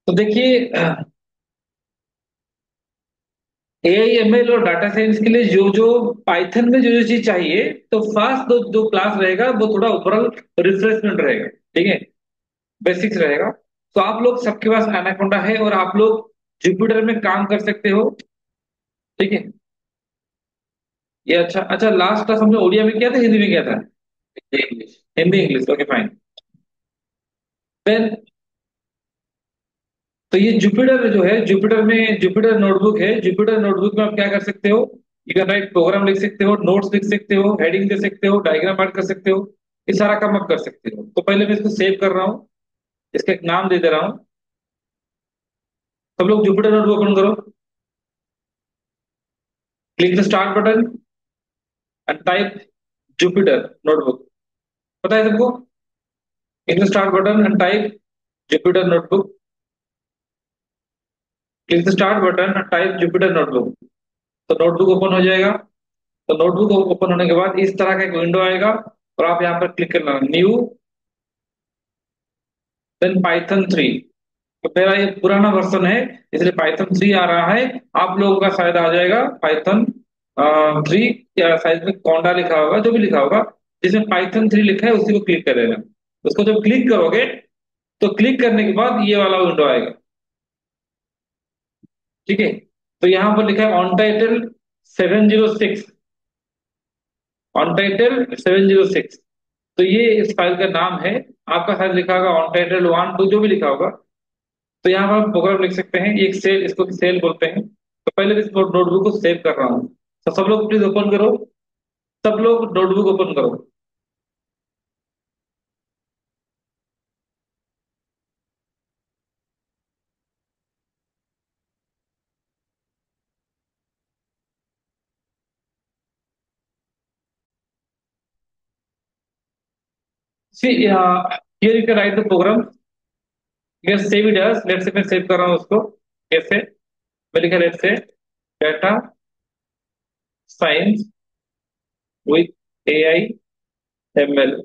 तो देखिए, AIML और डाटा साइंस के लिए जो जो पाइथन में जो जो चीज चाहिए, तो फर्स्ट दो जो क्लास रहेगा वो थोड़ा ओवरऑल रिफ्रेशमेंट रहेगा। ठीक है, बेसिक्स रहेगा। तो आप लोग सबके पास एनाकोंडा है और आप लोग जुपिटर में काम कर सकते हो। ठीक है, ये अच्छा अच्छा, लास्ट क्लास हमने ओडिया में किया था, हिंदी में किया था? English, Hindi English, okay fine. Then तो ये जुपिटर जो है, जुपिटर में जुपिटर नोटबुक है। जुपिटर नोटबुक में आप क्या कर सकते हो? यू कैन राइट प्रोग्राम लिख सकते हो, नोट्स लिख सकते हो, हेडिंग दे सकते हो, डायग्राम ऐड कर सकते हो। ये सारा काम आप कर सकते हो। तो पहले मैं इसको सेव कर रहा हूँ, इसका एक नाम दे दे रहा हूँ। सब लोग जुपिटर नोटबुक ओपन करो, click the start button and type Jupyter notebook. पता है सबको? Click the start button and type Jupyter notebook. Click the start button and type Jupyter notebook. तो नोटबुक ओपन हो जाएगा। तो नोटबुक ओपन होने के बाद इस तरह का एक विंडो आएगा, और आप यहाँ पर क्लिक करना, न्यू, देन पाइथन 3। तो मेरा ये पुराना वर्जन है, इसलिए पाइथन 3 आ रहा है। आप लोगों का शायद आ जाएगा पाइथन 3, या शायद में कोंडा लिखा होगा, जो भी लिखा होगा, जिसमें पाइथन 3 लिखा है उसी को क्लिक कर लेना। उसको जब क्लिक करोगे, तो क्लिक करने के बाद ये वाला विंडो आएगा। ठीक है, तो यहाँ पर लिखा है ऑन टाइटल 706, ऑन टाइटल 706। तो ये इस फाइल का नाम है। आपका शायद लिखा होगा ऑन टाइटल 1 2, जो भी लिखा होगा। तो यहाँ पर हम प्रोग्राम लिख सकते हैं, ये एक सेल, इसको सेल बोलते हैं। तो पहले मैं इस नोटबुक को सेव कर रहा हूँ। तो सब लोग प्लीज ओपन करो, सब लोग नोटबुक ओपन करो। See, here you can write the program. You can save it as, let's say मैं सेव कर रहा हूँ उसको। कैसे? मैं लिखा, let's say data science with AIML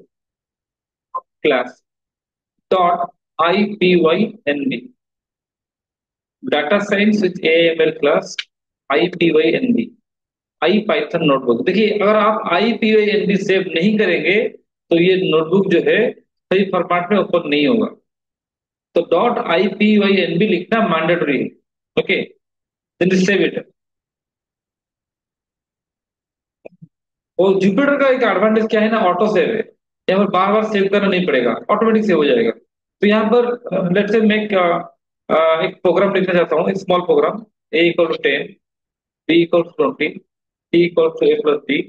class dot IPYNB। Data science with AIML class IPYNB, I Python notebook. देखिए, अगर आप IPYNB सेव नहीं करेंगे, तो ये नोटबुक जो है सही फॉर्मेट में ओपन नहीं होगा। तो .IPYNB लिखना मैंडेटरी है। Okay, then save it. और जुपिटर का एक एडवांटेज क्या है ना, ऑटो सेव है। यहाँ पर बार बार सेव करना नहीं पड़ेगा, ऑटोमेटिक सेव हो जाएगा। तो यहाँ पर लेट्स से मैं एक प्रोग्राम लिखना चाहता हूँ, एक small programme. A = 10, B = 20, C = A+B,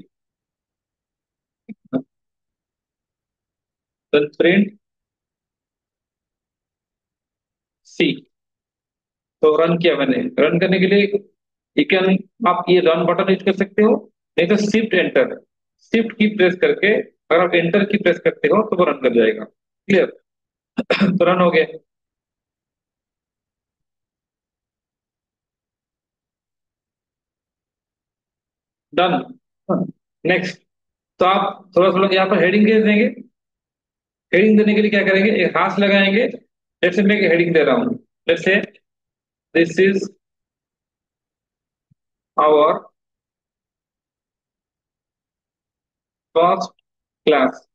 then print C। तो रन किया मैंने। रन करने के लिए यू कैन, आप ये रन बटन यूज कर सकते हो, नहीं तो शिफ्ट एंटर, शिफ्ट की प्रेस करके, अगर आप एंटर की प्रेस करते हो तो वो रन कर जाएगा। क्लियर? तो रन हो गया। डन। नेक्स्ट। तो आप थोड़ा थोड़ा यहाँ पर हेडिंग दे देंगे। हेडिंग देने के लिए क्या करेंगे, एक हाथ लगाएंगे। जैसे मैं हेडिंग दे रहा हूँ, जैसे this is our first class.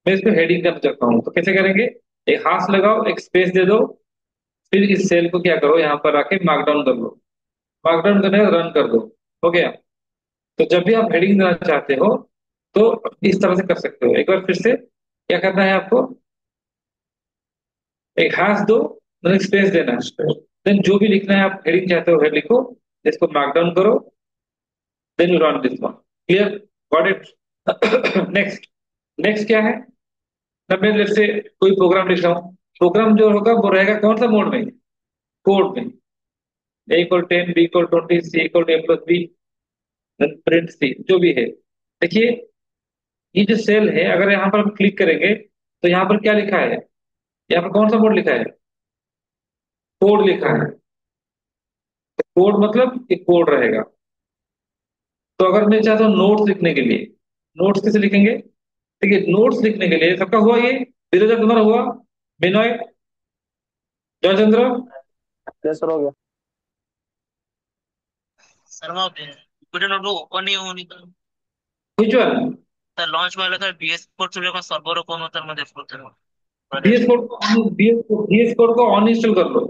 मैं इसको हेडिंग करना चाहता हूँ, तो कैसे करेंगे? एक हाथ लगाओ, एक स्पेस दे दो, फिर इस सेल को क्या करो, यहाँ पर आके मार्कडाउन कर लो। मार्कडाउन करने रन कर दो। हो गया। तो जब भी आप हेडिंग देना चाहते हो, तो इस तरह से कर सकते हो। एक बार फिर से क्या करना है आपको, एक हाथ दो, देन स्पेस देना है, देन जो भी लिखना है आप हेडिंग चाहते हो हेड लिखो, इसको मार्कडाउन करो, then you run this one. Clear? Got it? Next. Next क्या है? तब मैं जैसे कोई प्रोग्राम लिख रहा हूँ, प्रोग्राम जो होगा वो रहेगा कौन सा मोड में? कोड में। A = 10, B = 20, C = A+B, print सी, जो भी है। देखिए, ये जो सेल है, अगर यहाँ पर हम क्लिक करेंगे, तो यहाँ पर क्या लिखा है? यहाँ पर कौन सा कोड लिखा है? कोड लिखा है। कोड मतलब एक कोड रहेगा। तो अगर मैं चाहता हूँ नोट्स लिखने के लिए, नोट्स कैसे लिखेंगे? ठीक है, नोट्स लिखने के लिए सबका हुआ ये, धीरज तुम्हारा हुआ, बिनोय, जयचंद्र, यस सर, हो गया। सर मग कुठे नोटबुक ओपन नाही होऊन इथं. Which one? तर लॉन्च व्हायला तर बीएस कोड तुझ्या सर्व्हर ओपन होतं मध्ये होतं. बीएस कोड को बीएस कोड को ऑन इंस्टॉल कर लो।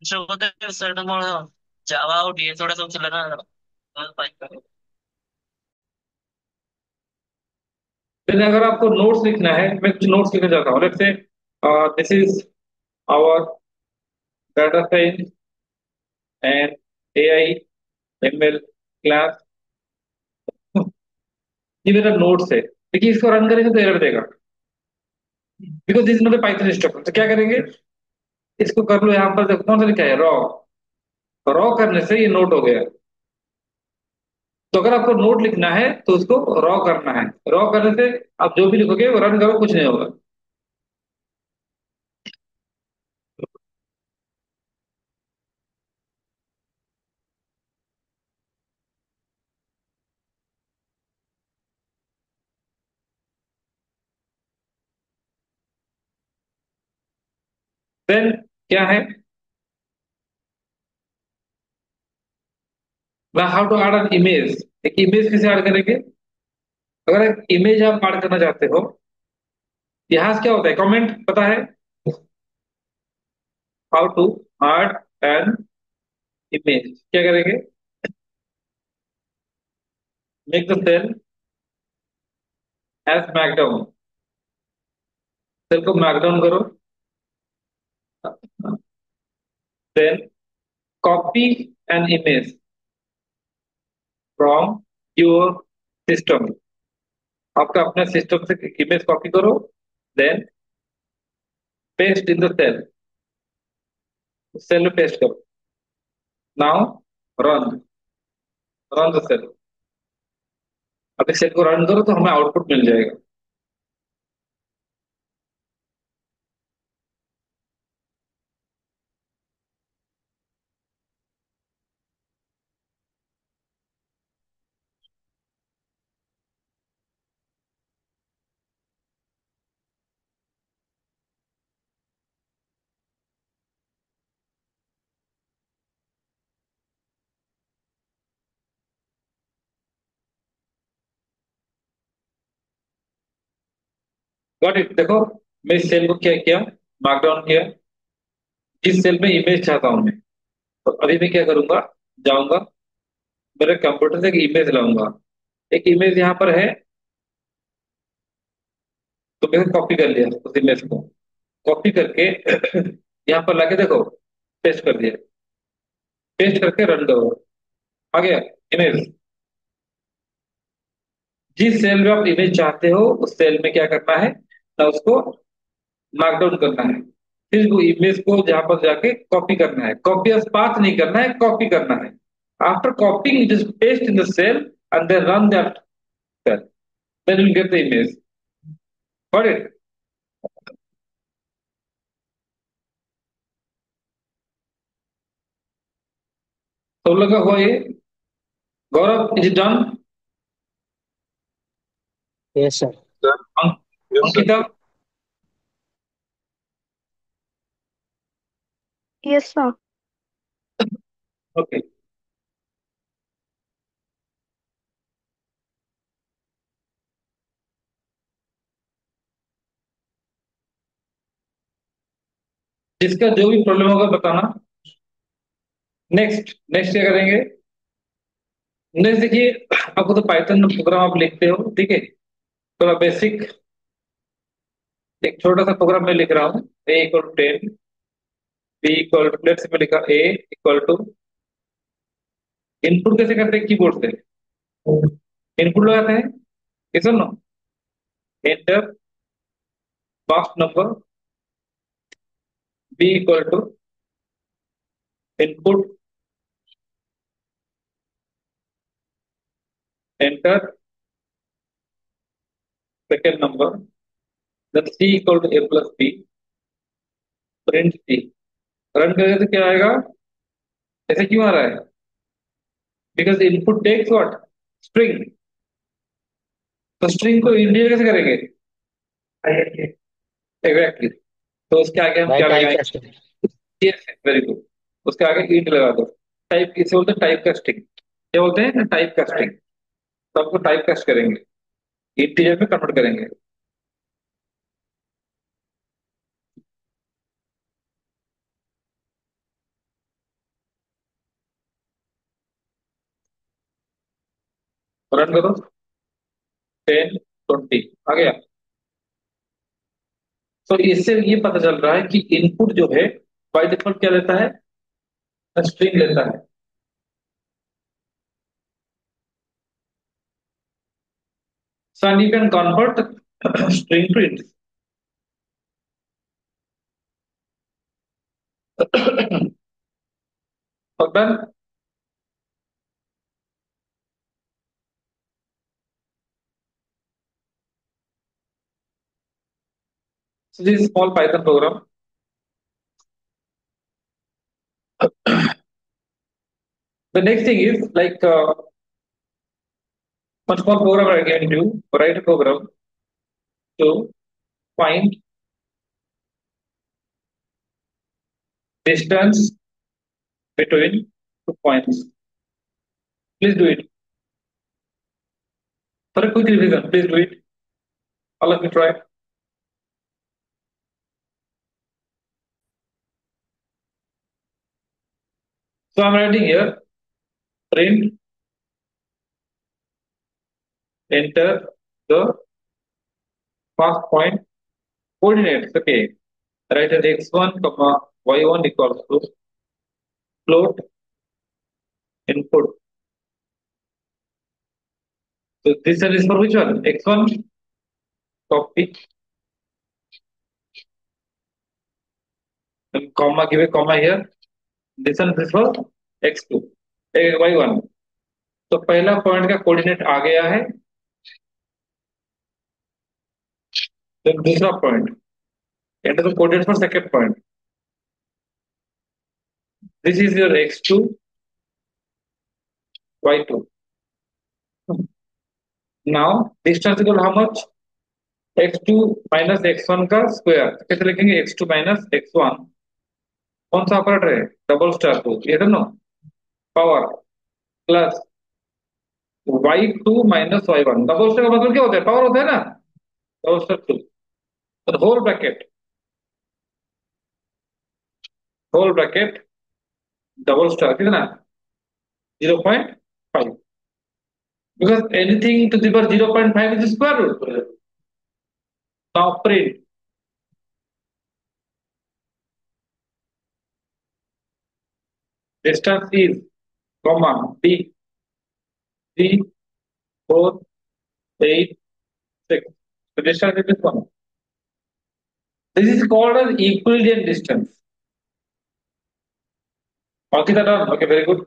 सर मग जावा और डीएस थोड़ा सा चला ना. पाहिजे. फिर अगर आपको नोट्स लिखना है, मैं कुछ नोट्स लिखना चाहता हूँ। Let's say this is our data science and AI ML class. ये मेरा नोट्स है। देखिए इसको रन करेंगे तो एरर देगा, because this is not a Python instruction. तो क्या करेंगे, इसको कर लो। यहाँ पर देखो कौन सा लिखा है, रॉ। रॉ करने से ये नोट हो गया। तो अगर आपको नोट लिखना है तो उसको रॉ करना है। रॉ करने से आप जो भी लिखोगे वो रन करो, कुछ नहीं होगा। देन क्या है, how to add an image. एक इमेज कैसे ऐड करेंगे। अगर एक इमेज आप ऐड करना चाहते हो, यहाँ से क्या होता है, कमेंट पता है, how to add an image. क्या करेंगे, make the cell as markdown. Cell को मैकडाउन करो, then copy an image from your system. आपका अपना सिस्टम से इमेज कॉपी करो, then paste in the cell. Cell में पेस्ट करो। Now run, run the cell. अभी सेल को रन करो तो हमें आउटपुट मिल जाएगा। Got it. देखो मैं इस सेल को क्या किया, मार्कडाउन किया। जिस सेल में इमेज चाहता हूं मैं, तो अभी मैं क्या करूंगा, जाऊंगा मेरे कंप्यूटर से एक इमेज लाऊंगा। एक इमेज यहाँ पर है, तो मैंने कॉपी कर लिया उस इमेज को। कॉपी करके यहाँ पर लाके देखो, पेस्ट कर दिया। पेस्ट करके रन करो, आ गया इमेज। जिस सेल में आप इमेज चाहते हो उस सेल में क्या करना है ना, उसको मार्कडाउन करना है। फिर वो इमेज को जहां पर जाके कॉपी करना है। कॉपी एज पाथ नहीं करना है, कॉपी करना है। After copying just paste in the cell and then run that cell, then you get the image. Got it. तो लगा हुआ ये, Gaurav is it done. Yes sir. Yes, sir. Ankita. Yes sir. Okay. जिसका जो भी प्रॉब्लम होगा बताना। नेक्स्ट नेक्स्ट क्या करेंगे, नेक्स्ट देखिए, आपको तो पाइथन प्रोग्राम आप लिखते हो, ठीक है। थोड़ा बेसिक एक छोटा सा प्रोग्राम मैं लिख रहा हूँ। A equal to 10, B equal to, let's say मैं लिखा ए इक्वल टू, इनपुट कैसे करते हैं कीबोर्ड से, इनपुट लगाते हैं, ये सुनो, enter, box number, b equal to input, enter, second number, then c equal to a plus b, print c. Run करेंगे तो क्या आएगा, ऐसे क्यों आ रहा है, because input takes what, string. तो स्ट्रिंग को इंडिया कैसे करेंगे, एग्जैक्टली। तो उसके आगे हम भाई क्या टाइप लगाएंगे, कास्टिंग। Yes, very good. उसके आगे ईंट लगा दो। टाइप इसे बोलते हैं टाइप कास्टिंग। क्या बोलते हैं? Type casting. तो आपको टाइप कास्ट करेंगे, इंटीजर में कन्वर्ट करेंगे। रन करो। 10, 20 आ गया। तो इससे ये पता चल रहा है कि इनपुट जो है बाय डिफॉल्ट क्या लेता है? स्ट्रिंग लेता है। So and you can convert string to int. Done. So this is small Python program. The next thing is like one small program I can do. Write a program to find distance between 2 points. Please do it. For a quick revision, please do it. All of you try. So I'm writing here print enter the fast point coordinates. Okay. Write as x1 comma y1 equals to float input. So this one is for which one? X1 copy and comma, give a comma here. This one is for x2 y1। तो पहला point का coordinate आ गया है। तो दूसरा point enter the coordinate for second point. This is your x2 y2। Now distance equal how much? x2 minus x1 का square. कैसे लिखेंगे? x2 माइनस x1 कौन सा ऑपरेटर है? डबल स्टार टू, ये दोनों power plus y2 minus y1। Double star का मतलब क्या होता है? पावर होता है ना। डबल स्टार टू तो होल ब्रैकेट डबल स्टार कितना? 0.5। because anything to the power 0.5 is square root। now print distance is comma b 3, 4, 8, 6। the distance is this one. This is called as Euclidean distance। okay that done? Okay, very good।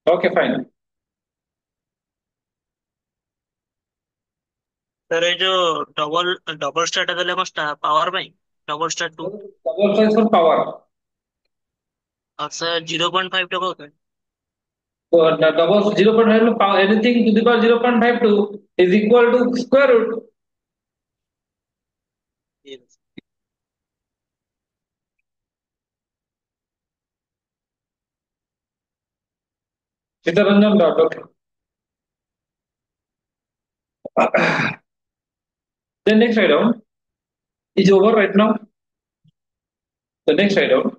okay, fine। Sir ये जो double double star देले कौन power में double star to double size for power। और सर 0.5 टका होता है। so the double 0.5 में power anything to the power 0.52 is equal to square root। Yes. Chittaranjan dot okay। then next write down is over right now। the next write down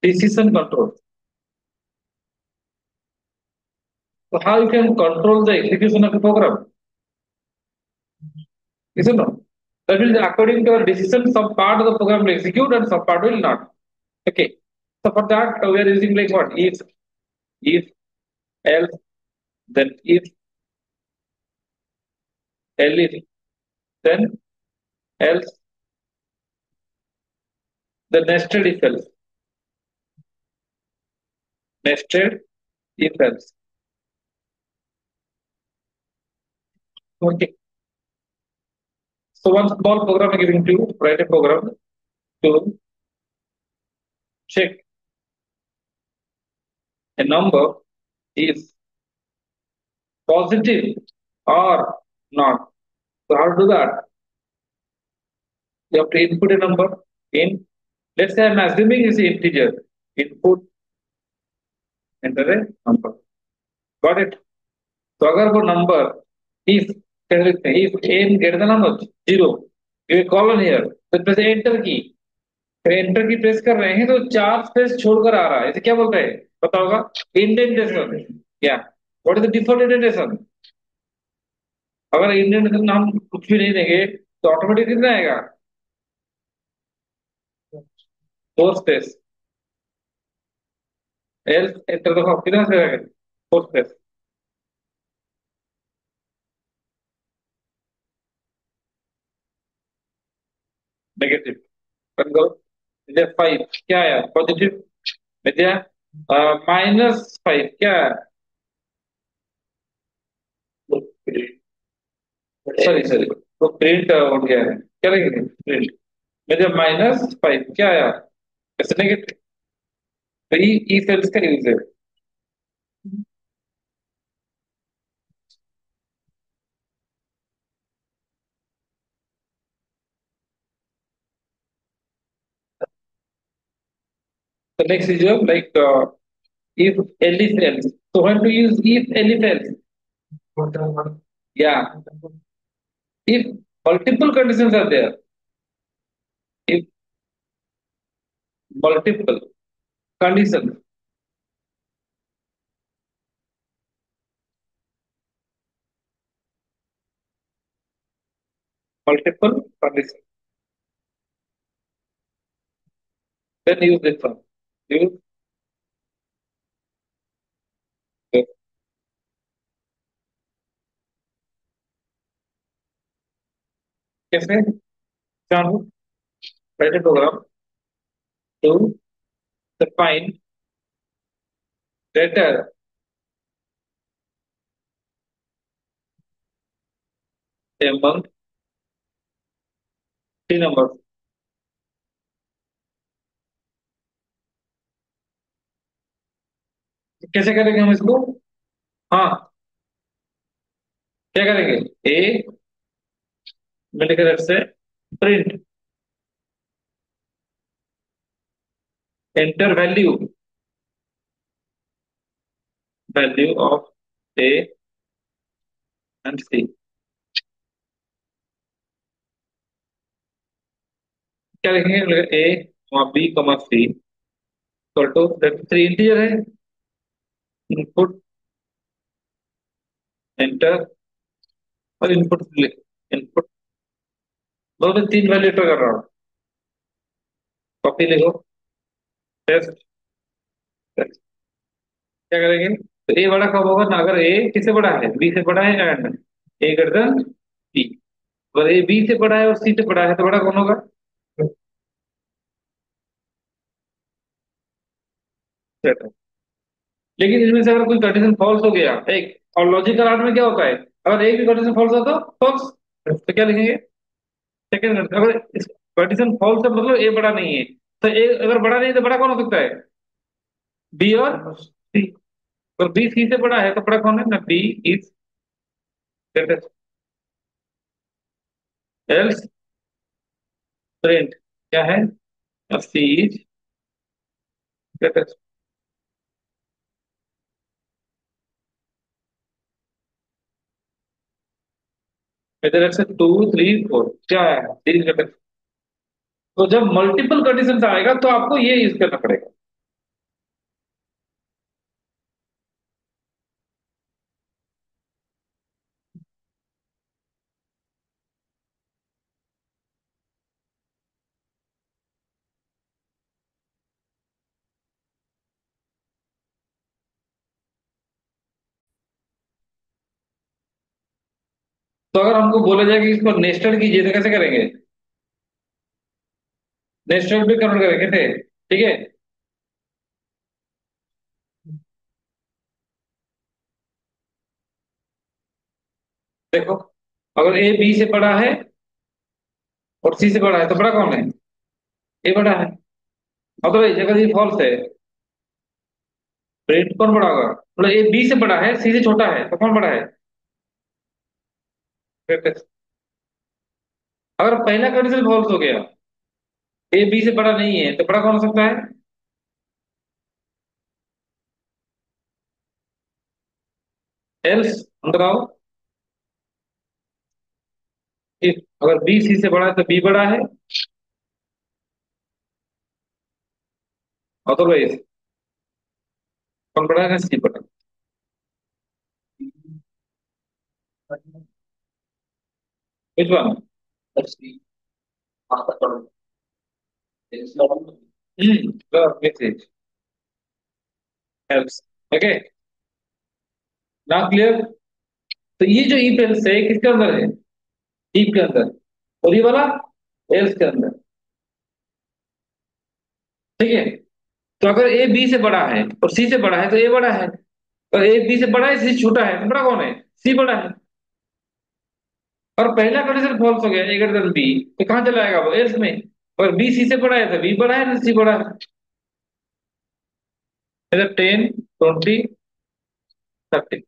decision control। so how you can control the execution of a program? Is it not? That means according to our decision, some part of the program will execute and some part will not. Okay. So for that, we are using like what? If, else, then if, else, then else, the nested if else. Nested if else. Okay. So one small program I'm giving to you, write a program to check a number is positive or not. So how to do that? You have to input a number in. Let's say I'm assuming it's integer. Input, enter a number. Got it? तो अगर वो number if कह सकते हैं if n greater than how much 0 you colon here तो press enter की तो enter की प्रेस कर रहे हैं तो चार स्पेस छोड़कर आ रहा है इसे क्या बोलते हैं पता होगा इंडेंटेशन क्या what is the default indentation अगर इंडेंटेशन हम कुछ भी नहीं देंगे तो ऑटोमेटिक कितना आएगा फोर स्पेस एल्स एंटर देखो कितना से आएगा फोर स्पेस नेगेटिव बंद करो विद्या फाइव क्या आया पॉजिटिव विद्या -5 क्या है सॉरी सॉरी वो प्रिंट हो गया है क्या लिखेंगे प्रिंट विद्या -5 क्या आया ऐसे नेगेटिव तो ई सेल्स का यूज है the next is your like if else else. So when to use if else else? Yeah. If multiple conditions are there, if multiple conditions, multiple conditions, then use this one. Use this. कैसे? Example, write a program to define greater among three numbers. कैसे करेंगे हम इसको हाँ क्या करेंगे ए मिलकर से print enter value of a and c क्या लिखेंगे a b comma c equal to three integer है इनपुट एंटर और इनपुट इनपुट दोनों में तीन वैल्यू एंटर कर रहा हूँ कॉपी लिखो टेस्ट क्या करेंगे तो ए बड़ा कब होगा ना अगर ए किससे बड़ा है बी से बड़ा है and a greater than b अगर ए बी से बड़ा है और सी से बड़ा है तो बड़ा कौन होगा सेट है लेकिन इनमें से अगर कोई कंडीशन फॉल्स हो गया एक और लॉजिकल आर्ट में क्या होता है अगर एक भी कंडीशन फॉल्स हो तो फॉल्स तो क्या लिखेंगे सेकंड अगर कंडीशन फॉल्स है मतलब ए बड़ा नहीं है तो ए अगर बड़ा नहीं है तो बड़ा कौन हो सकता है बी और सी और बी सी से बड़ा है तो बड़ा कौन है ना b is greater else print क्या है सी इज ग्रेटर इधर से 2 3 4 क्या है सी इज ग्रेटर तो जब मल्टीपल कंडीशन आएगा तो आपको ये यूज करना पड़ेगा तो अगर हमको बोला जाए कि इसको नेस्टेड कीजिए तो कैसे करेंगे नेस्टेड भी कन्वर्ट करेंगे थे ठीक है देखो अगर ए बी से बड़ा है और सी से बड़ा है तो बड़ा कौन है ए बड़ा है अदरवाइज अगर ये फॉल्स है प्रिंट कौन बड़ा होगा? मतलब ए बी से बड़ा है, सी से छोटा है, तो कौन बड़ा है? फिर अगर पहला कंडीशन फॉल्स हो गया, ए बी से बड़ा नहीं है, तो बड़ा कौन हो सकता है? एल्स अंदर आओ। If अगर बी सी से बड़ा है तो बी बड़ा है, अदरवाइज कौन बड़ा है? सी बड़ा। Which one? Message helps. Okay, now clear. तो ये जो इफ एल्स है किसके अंदर है? इफ के अंदर, और ये वाला एल्स के अंदर। ठीक है, तो अगर ए बी से बड़ा है और सी से बड़ा है तो ए बड़ा है, और ए बी से बड़ा है, सी से छोटा है, तो बड़ा कौन है? सी बड़ा है। और पहला कंडीशन फॉल्स हो गया, ए ग्रेटर देन बी, तो कहां चला जाएगा वो? एल्स में। और बी सी से बड़ा है तो बी बड़ा है ना सी बड़ा है? इधर 10, 20, 30।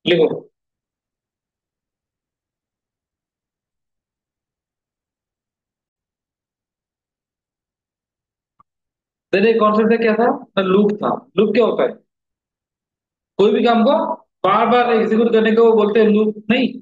लिखो। देखिए कॉन्सेप्ट क्या था? लूप था। लूप क्या होता है? कोई भी काम को बार बार एग्जीक्यूट करने को वो बोलते हैं लूप, नहीं?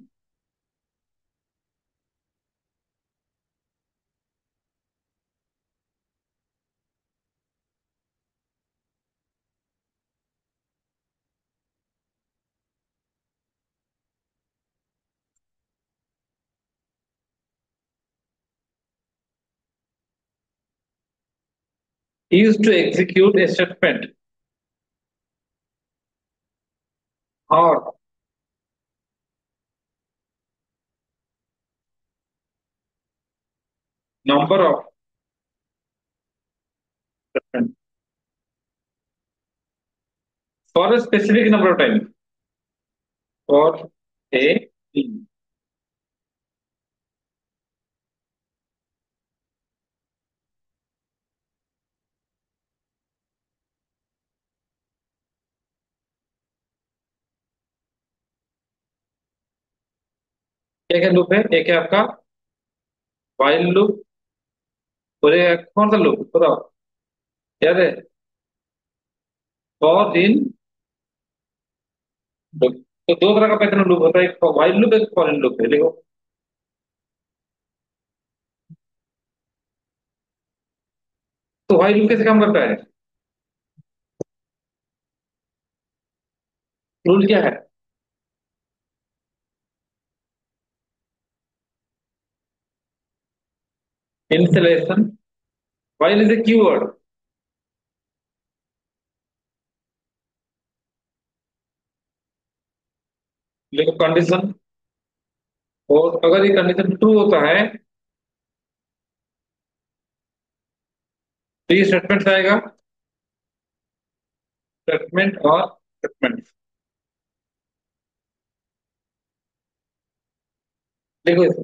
Use to execute a statement और number of statement for a specific number of time, for a, क्या क्या लूप है? एक है आपका वाइल लूप, और एक कौन सा लूप बताओ, याद है? For in loop. तो दो तरह का पैटर्न लूप होता है, एक वाइल लूप, एक फॉर इन लूप है। देखो, तो वाइल लूप कैसे काम करता है? रूल क्या है? Installation. While is a keyword. देखो कंडीशन, और अगर ये कंडीशन ट्रू होता है तो ये स्टेटमेंट आएगा, स्टेटमेंट और स्टेटमेंट। देखो इसे,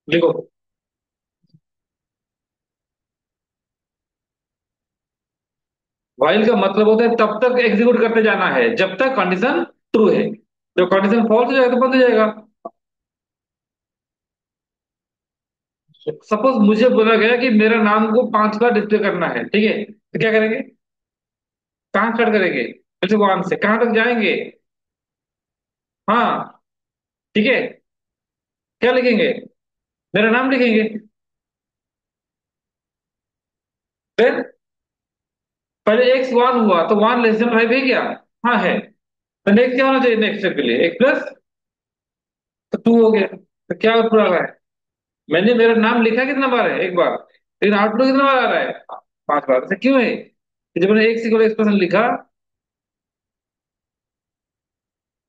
देखो वाइल का मतलब होता है तब तक एग्जीक्यूट करते जाना है जब तक कंडीशन ट्रू है। जब कंडीशन फॉल्स हो जाएगा तो बंद हो जाएगा। सपोज मुझे बोला गया कि मेरा नाम को 5 बार डिस्प्ले करना है, ठीक है, तो क्या करेंगे? कहाँ स्टार्ट करेंगे? जैसे वन से कहाँ तक जाएंगे? हाँ, ठीक है। क्या लिखेंगे? मेरा नाम लिखेंगे। फिर पहले एक्स वन हुआ तो वन लेस देन 5 है क्या? हाँ है। तो नेक्स्ट क्या होना चाहिए? नेक्स्ट के लिए एक प्लस, तो 2 हो गया। तो क्या आउटपुट आ रहा है? मैंने मेरा नाम लिखा कितना बार है? एक बार, लेकिन आउटपुट कितना बार आ रहा है? 5 बार। ऐसा क्यों है कि जब मैंने एक्स इक्वल एक्सप्रेशन लिखा,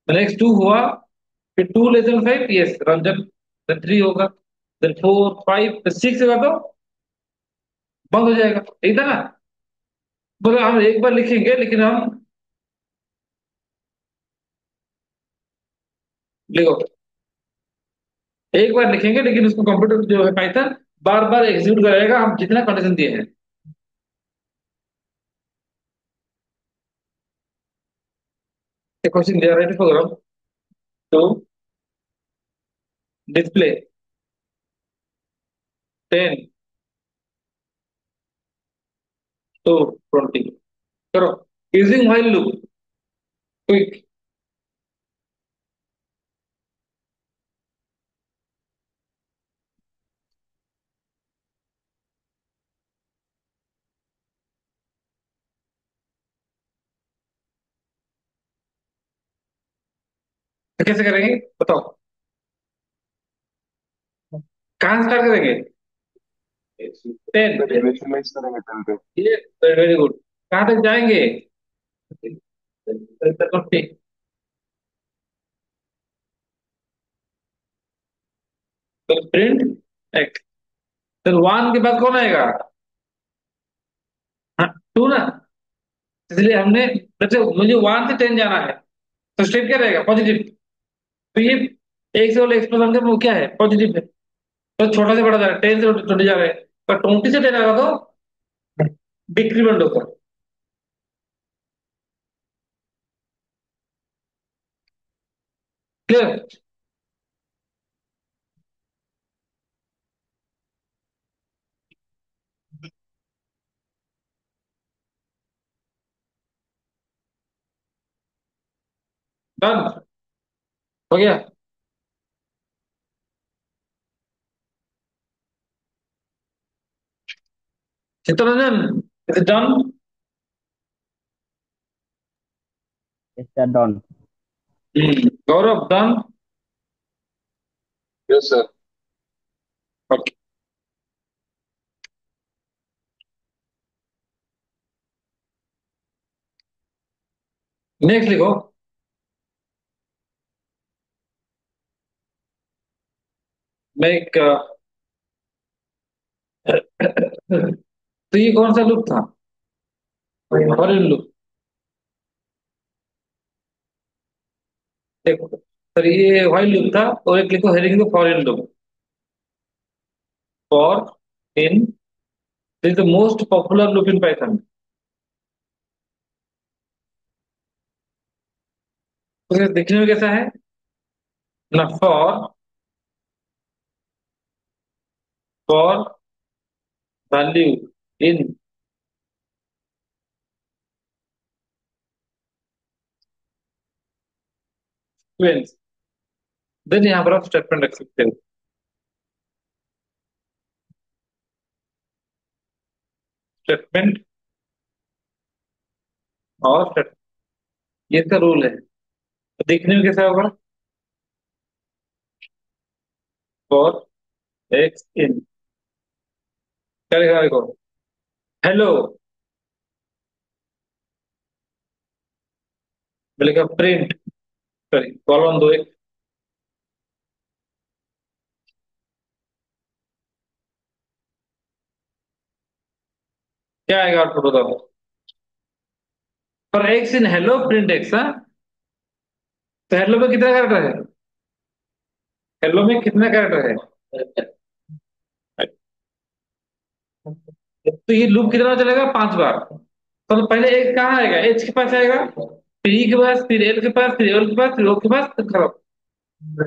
नेक्स्ट 2 हुआ, फिर 2 less than 5, yes Ranjan, then 3 होगा, देन 4, 5, 6 होगा तो बंद हो जाएगा, ठीक था ना? बोले हम एक बार लिखेंगे लेकिन हम, देखो, एक बार लिखेंगे लेकिन उसको कंप्यूटर जो है पाइथन बार बार एग्जीक्यूट करेगा हम जितना कंडीशन दिए हैं। क्वेश्चन दिया, write program to display 10 to 20, करो यूजिंग व्हाइल लूप, क्विक। तो कैसे करेंगे बताओ, कहाँ स्टार्ट करेंगे? 10, इनिशियलाइज करेंगे 10 पे। ये वेरी गुड। कहाँ तक जाएंगे? 20। तो प्रिंट एक्स, फिर वन के बाद कौन आएगा? हाँ, टू ना। इसलिए हमने, जैसे मुझे 1 से 10 जाना है तो स्टेप क्या रहेगा? पॉजिटिव। तो ये एक से वाले एक्सप्रेशन का वो क्या है? पॉजिटिव है। तो छोटा से बड़ा जा रहा है, 10 से 20 जा रहा है, पर 20 से 10 आएगा तो डिक्रीमेंट होगा। क्लियर? डन हो गया। Chittaranjan, is done? It's done. Gaurav, done? Yes sir. Okay, next लिखो। मैं एक तो ये कौन सा लूप था? For loop. देखो सर, ये व्हाइल लूप था, और एक लिखो हेडिंग को for in loop. For in is the most popular loop in Python. तो देखने में कैसा है ना? For value in sequence, then यहाँ पर आप स्टेटमेंट रख सकते हो। स्टेटमेंट और statement, ये इसका रूल है। तो देखने में कैसा होगा? फॉर एक्स इन, क्या लिखा है देखो, हेलो, लिखा प्रिंट, सॉरी कॉलम दो एक, क्या आएगा आउटपुट बताओ? पर x in hello print x, हाँ। तो हेलो में कितना कैरेक्टर है? हेलो में कितना कैरेक्टर है? तो ये लूप कितना चलेगा? 5 बार। तो पहले एक कहाँ आएगा? एच के पास आएगा, फिर ई के पास, फिर एल के पास, फिर एल के पास, फिर ओ के पास, फिर खत्म।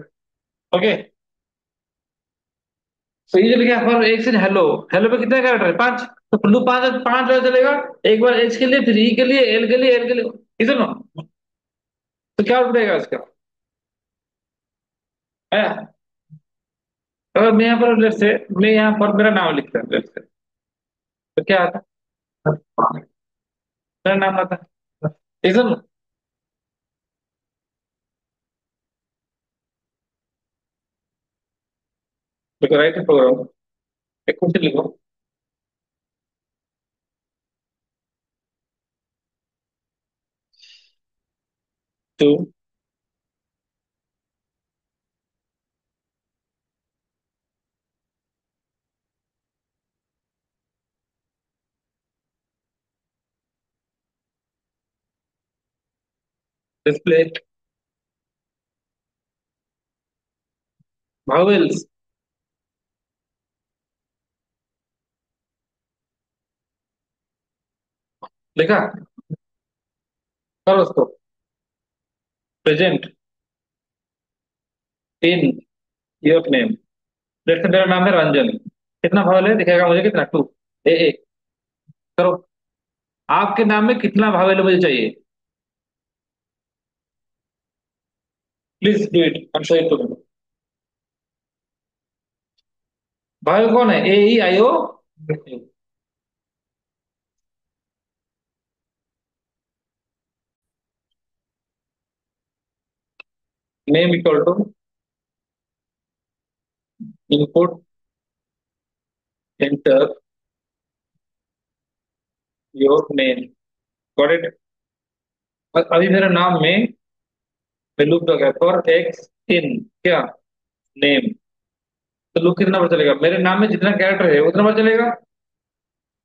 ओके, तो ये जो लिखा है for H in hello, hello पे कितना कैरेक्टर है? 5। तो लूप 5 5 बार चलेगा। एक बार एच के लिए, फिर ई के लिए, एल के लिए, एल के लिए, इधर ना। तो क्या आउटपुट आएगा इसका? है? अगर मैं यहाँ पर लेट्स से, मैं यहाँ पर मेरा नाम लिखता हूँ लेट्स से, तो क्या आता है? मेरा नाम आता है, इधर ना। देखो राइट प्रोग्राम, एक क्वेश्चन लिखो। टू डिस्प्ले वावेल्स लिखा, करो उसको। Present in your name. जैसे मेरा नाम है रंजन, कितना भावल है दिखेगा मुझे, कितना, टू। ए करो। आपके नाम में कितना भावेल मुझे चाहिए? Please do it, I am show it to. Vowel कौन है? A E I O. Name equal to input enter your name. Got it. अभी मेरे नाम में लूप लगा फॉर एक्स इन क्या, नेम। तो लूप कितना बार चलेगा? मेरे नाम में जितना कैरेक्टर है उतना बार चलेगा।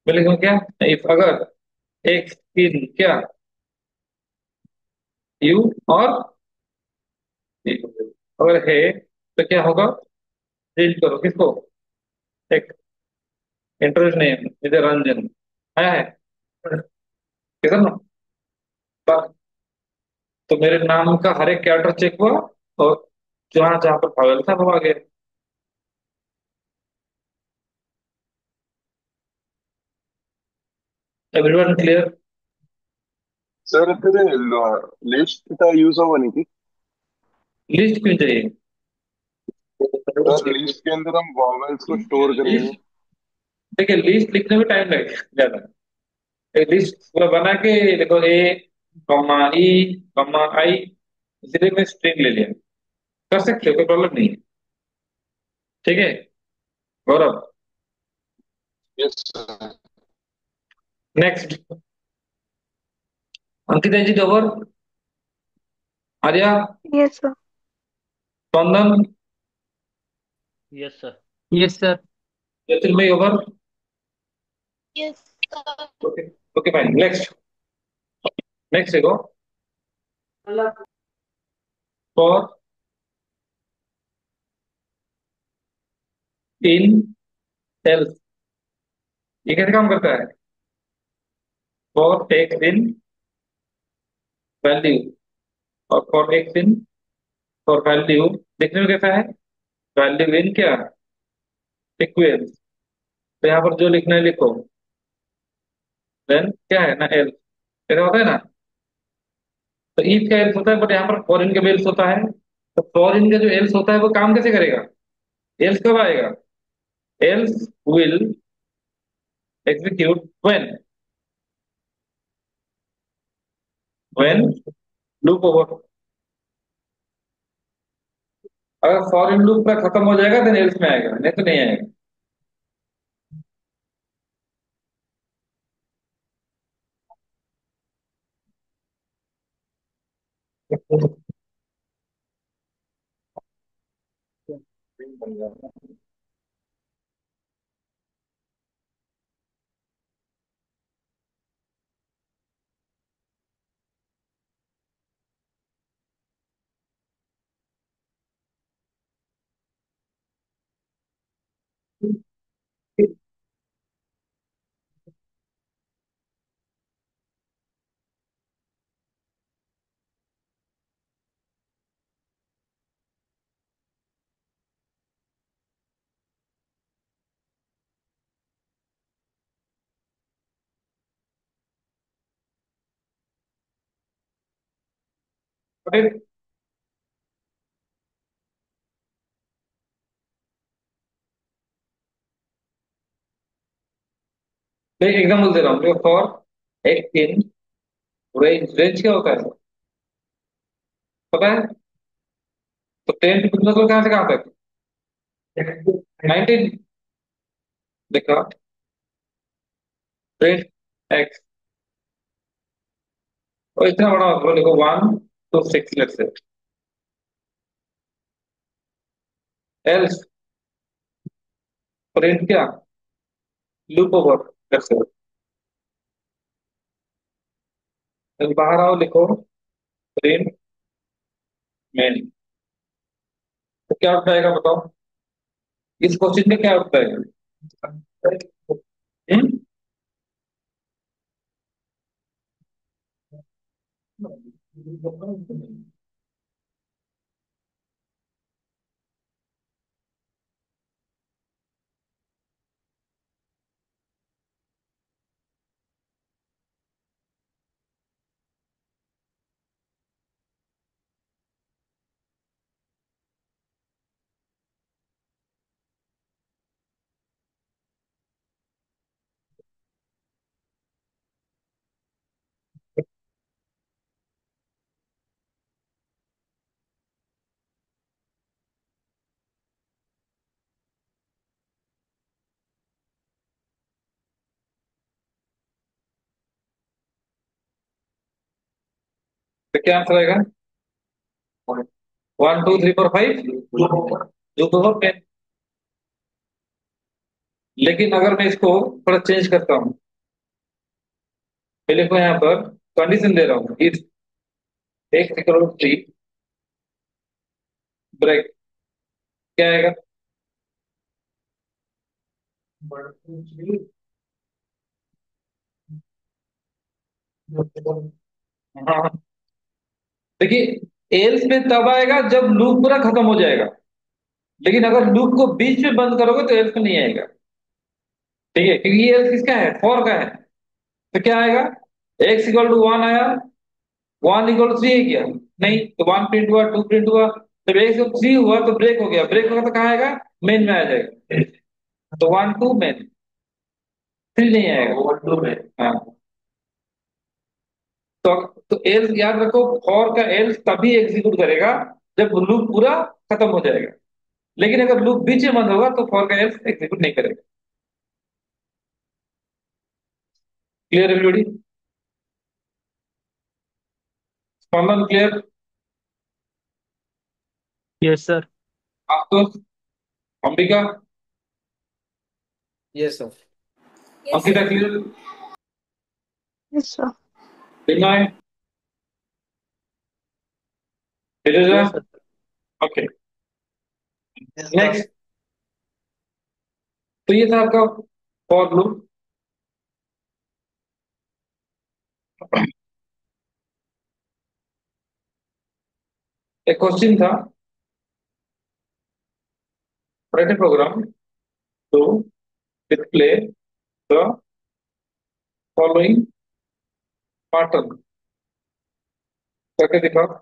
मैं लिखूं क्या, इफ अगर एक्स इन क्या, यू और अगर है तो क्या होगा? चेंज करो किसको, एक एंटर नेम इधर रंजन आया है, ठीक है ना? तो मेरे नाम का हर एक कैरेक्टर चेक हुआ, और जहां जहां पर पागल था वो आ गया। Everyone clear? सर फिर लिस्ट का यूज होगा नहीं कि? लिस्ट क्यों चाहिए? सर लिस्ट के अंदर हम वॉवेल्स को स्टोर करेंगे। लिस्ट, देखिए लिस्ट लिखने में टाइम लगेगा ज्यादा। एक लिस्ट पूरा बना के देखो, ए कॉमा ई कॉमा आई, इसलिए मैं स्ट्रिंग ले लिया। कर सकते हो, कोई प्रॉब्लम नहीं है। ठीक है Gaurav. Yes sir. Next, Ankita ji over. Arya, Yes, sir. Spandan, yes sir. Yes sir. Jyotirmoy over. Yes, okay, okay fine. Next, next देखो, फॉर इन एल्स, ये कैसे काम करता है? फॉर एक्स इन वैल्यू, और for x in, for value देखने में कैसा है? वैल्यू इन क्या, इक्वल्स। तो यहाँ पर जो लिखना है लिखो, देन क्या है ना, एल्स। ऐसा होता है ना? तो इफ का एल्स होता है, बट यहाँ पर फॉर इन का एल्स होता है। तो फॉर इन का जो एल्स होता है वो काम कैसे करेगा? एल्स कब आएगा? Else will execute when loop over. अगर फॉर इन लूप का खत्म हो जाएगा देन एल्स में आएगा, नहीं तो नहीं आएगा। एक एग्जाम्पल दे रहा हूँ, for x in range. Range क्या होता है पता है? तो 10 टू मतलब कहाँ से कहाँ तक? 19। देखा, रेंज एक्स, और इतना बड़ा मतलब देखो 1 to 6 let's say. Else print क्या, लूप ओवर लेट्स से। बाहर आओ, लिखो प्रिंट मेन। तो क्या आउटपुट आएगा बताओ, इस क्वेश्चन में क्या आउटपुट आएगा? हम्म? तो क्या आंसर आएगा? 1 2 3 4 5 जो तो हो 10। लेकिन अगर मैं इसको थोड़ा चेंज करता हूँ, पहले को यहाँ पर कंडीशन दे रहा हूँ, इफ एक्स इक्वल 3 ब्रेक, क्या आएगा? हाँ, देखिए एल्स में तब आएगा जब लूप पूरा खत्म हो जाएगा, लेकिन अगर लूप को बीच में बंद करोगे तो एल्स में नहीं आएगा। ठीक है, क्योंकि ये एल्स किसका है? फॉर का है। तो क्या आएगा? एक्स इक्वल टू 1 आया, 1 इक्वल टू 3 है क्या? नहीं, तो 1 प्रिंट हुआ, 2 प्रिंट हुआ, जब एक से 3 हुआ तो ब्रेक हो गया, ब्रेक होगा तो कहाँ आएगा? मेन में आ जाएगा। तो 1 2 मेन, 3 नहीं आएगा, 1 2 मेन। हाँ, तो एल्स याद रखो, फॉर का एल्स तभी एग्जीक्यूट करेगा जब लूप पूरा खत्म हो जाएगा, लेकिन अगर लूप बीच में बंद होगा तो फॉर का एल्स एग्जीक्यूट नहीं करेगा। Clear everybody? Spandan clear? Yes sir. Ashutosh, Ambika, yes sir. Ankita clear? Yes, sir. Vinay, Dheeraja? Yes sir. Okay, next. तो ये था आपका फॉर लूप। एक क्वेश्चन था, write a program to display the following pattern, करके दिखाओ।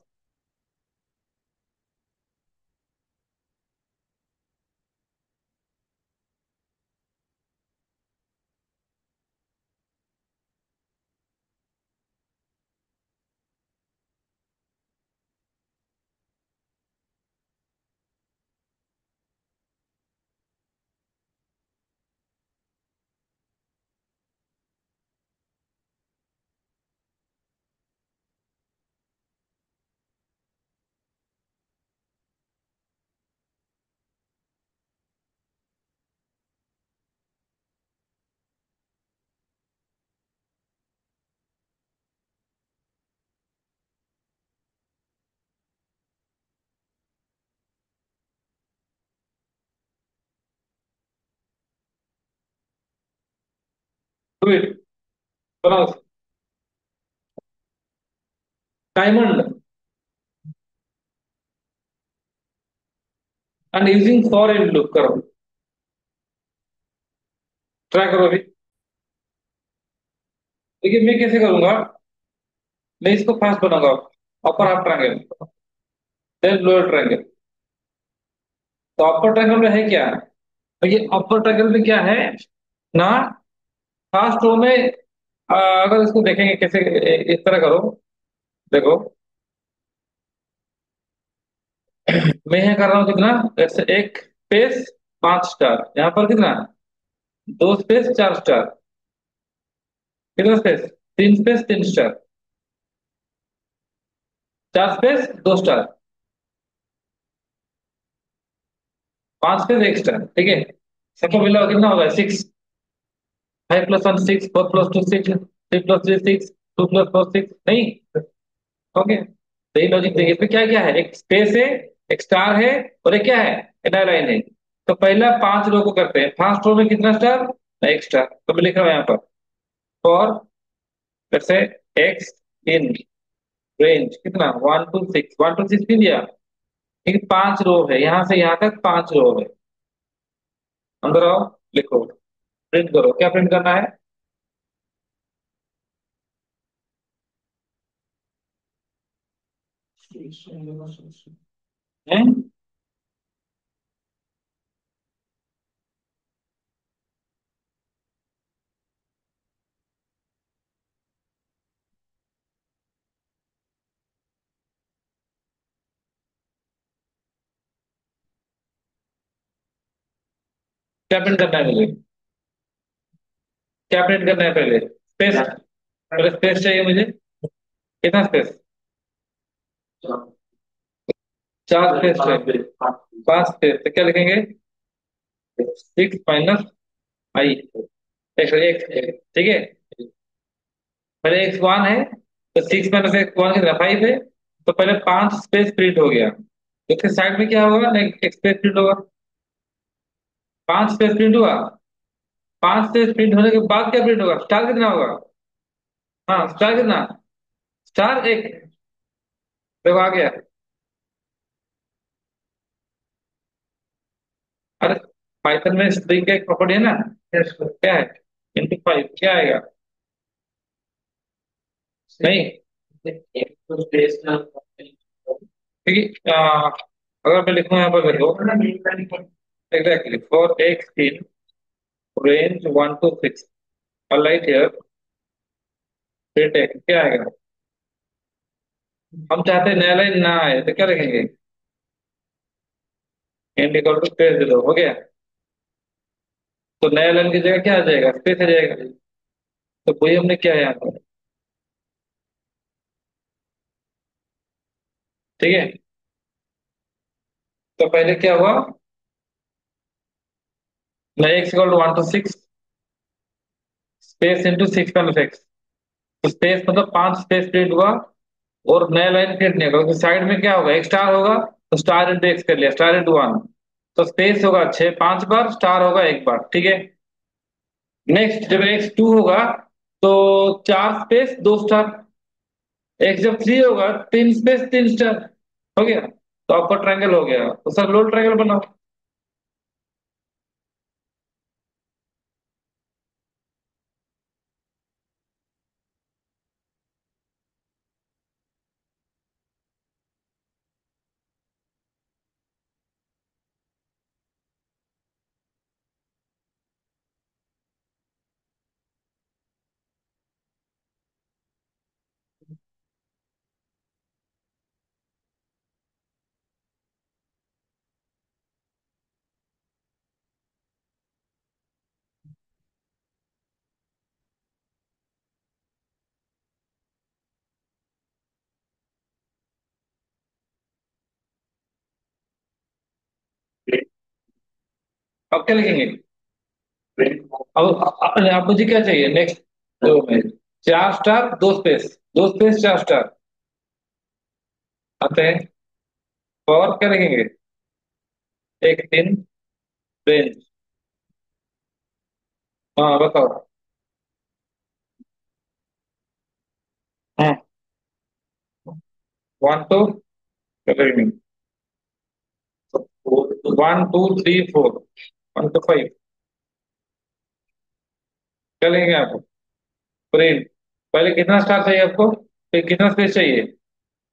डू इट, बनाओ। Diamond and using for in loop करो, ट्राई करो अभी। देखिए मैं कैसे करूंगा, मैं इसको फास्ट बनाऊंगा, upper half triangle, then lower triangle. तो अपर ट्रायंगल में है क्या? तो ये अपर ट्रायंगल में क्या है ना, फास्ट रो में अगर इसको देखेंगे कैसे, इस तरह करो, देखो मैं यहाँ कर रहा हूँ कितना, जैसे एक स्पेस 5 स्टार, यहाँ पर कितना, 2 स्पेस 4 स्टार, कितना space, 3 space 3 star, 4 space 2 star, 5 space 1 star. ठीक है, सबको मिला कितना होगा? 6। 5 + 1 6, 4 + 2 6, 3 + 3 6, 2 + 4 6, नहीं? ओके, तो ये लॉजिक देखिए, इसमें क्या क्या है, एक स्पेस है, एक स्टार है, और एक क्या है, एनआई लाइन है। तो पहला 5 रो को करते हैं। फर्स्ट रो में कितना स्टार, एक स्टार, तो मैं लिख रहा हूँ यहाँ पर फॉर, जैसे एक्स इन रेंज कितना 1 to 6, 1 to 6 नहीं दिया, लेकिन 5 रो है, यहाँ से यहाँ तक 5 रो है। अंदर आओ, लिखो, प्रिंट करो, क्या प्रिंट करना है, हैं? क्या प्रिंट करना है मुझे, क्या प्रिंट करना है, पहले स्पेस, पहले स्पेस चाहिए मुझे, कितना स्पेस, 4 स्पेस चाहिए, 5 स्पेस, तो क्या लिखेंगे, 6 - x, ठीक है। पहले x1 है, तो 6 - x1 कितना 5 है, तो पहले 5 स्पेस प्रिंट हो गया, तो उसके साइड में क्या होगा, नेक्स्ट स्पेस प्रिंट होगा, 5 स्पेस प्रिंट हुआ। 5 स्पेस प्रिंट होने के बाद क्या प्रिंट होगा, स्टार कितना होगा, हाँ स्टार कितना, स्टार एक, देखो आ गया। अरे पाइथन में स्ट्रिंग का एक प्रॉपर्टी है ना, क्या है, × 5 क्या आएगा, नहीं, क्योंकि अगर मैं लिखूं यहाँ पर देखो, exactly for x in range 1 to 6, light here, print x क्या आएगा, हम चाहते हैं नया लाइन ना आए, तो क्या लिखेंगे, एंड इक्वल टू स्पेस दे दो, हो गया। तो नया लाइन की जगह क्या आ जाएगा, स्पेस आ जाएगा। तो वही हमने क्या है यहाँ पर, ठीक है। तो पहले क्या हुआ, नया x equal to 1 to 6, space into 6 - x, तो स्पेस मतलब 5 स्पेस प्रिंट हुआ, और नया लाइन क्रिएट नहीं होगा, क्योंकि साइड में क्या होगा, एक स्टार होगा, तो स्टार इंटू एक्स कर लिया, स्टार × 1, तो स्पेस होगा 5 बार, स्टार होगा 1 बार, ठीक है। नेक्स्ट जब x2 होगा, तो 4 स्पेस 2 स्टार, एक्स जब 3 होगा, 3 स्पेस 3 स्टार, हो गया। तो आपका ट्रायंगल हो गया, तो सर लो ट्रायंगल बनाओ। अब क्या लिखेंगे, अब मुझे क्या चाहिए नेक्स्ट, दो में 4 स्टार 2 स्पेस, 2 स्पेस 4 स्टार आते हैं, और क्या लिखेंगे, एक दिन रेंज, हाँ बताओ, हाँ 1 to 1 2 3 4, 1 to 5, क्या लेंगे आप, प्रिंट, पहले कितना स्टार चाहिए आपको, फिर कितना स्पेस चाहिए,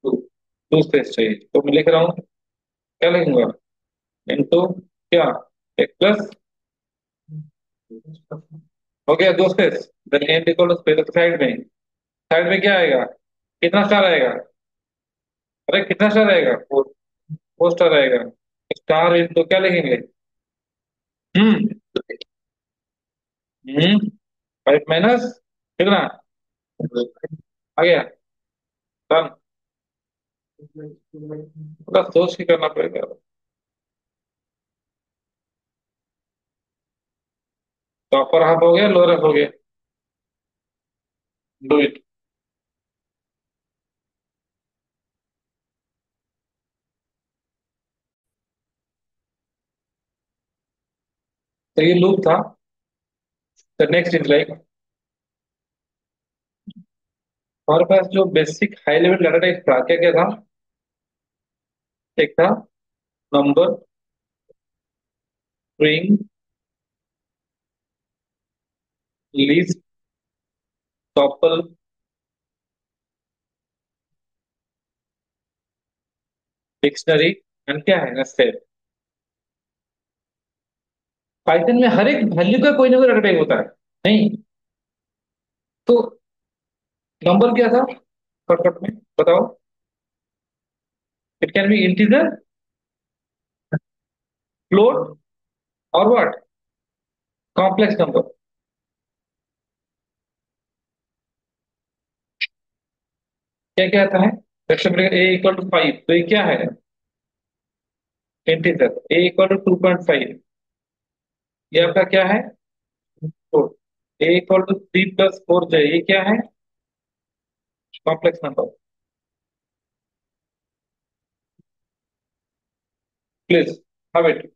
2 स्पेस चाहिए, तो मैं लिख रहा हूँ, क्या लिखूंगा, इंटू क्या, एक प्लस, हो गया 2 space, then end equal to space side में क्या आएगा, कितना स्टार आएगा, अरे कितना स्टार आएगा, 4 स्टार आएगा, स्टार इंटू क्या लिखेंगे, हम्म 5 - कितना आ गया, डन, थोड़ा सोच के करना पड़ेगा, तो अपर हाफ हो गया, लोअर हाफ हो गया, डू इट। तो ये लूप था। द नेक्स्ट इज लाइक हमारे पास जो basic high level data type था, क्या क्या था? एक था number, string, list, topple, dictionary and क्या है नेस्टेड। पाइथन में हर एक वैल्यू का कोई ना कोई डाटा टाइप होता है, नहीं? तो नंबर क्या था शॉर्टकट में, बताओ? It can be integer, float, और व्हाट, कॉम्प्लेक्स नंबर। क्या क्या आता है? ए इक्वल टू 5, तो ये क्या है? इंटीजर। ए इक्वल टू 2.5, ये आपका क्या है? फ्लोट। ए इक्वल टू 3 + 4 जो है, ये क्या है? Complex number. Please have it.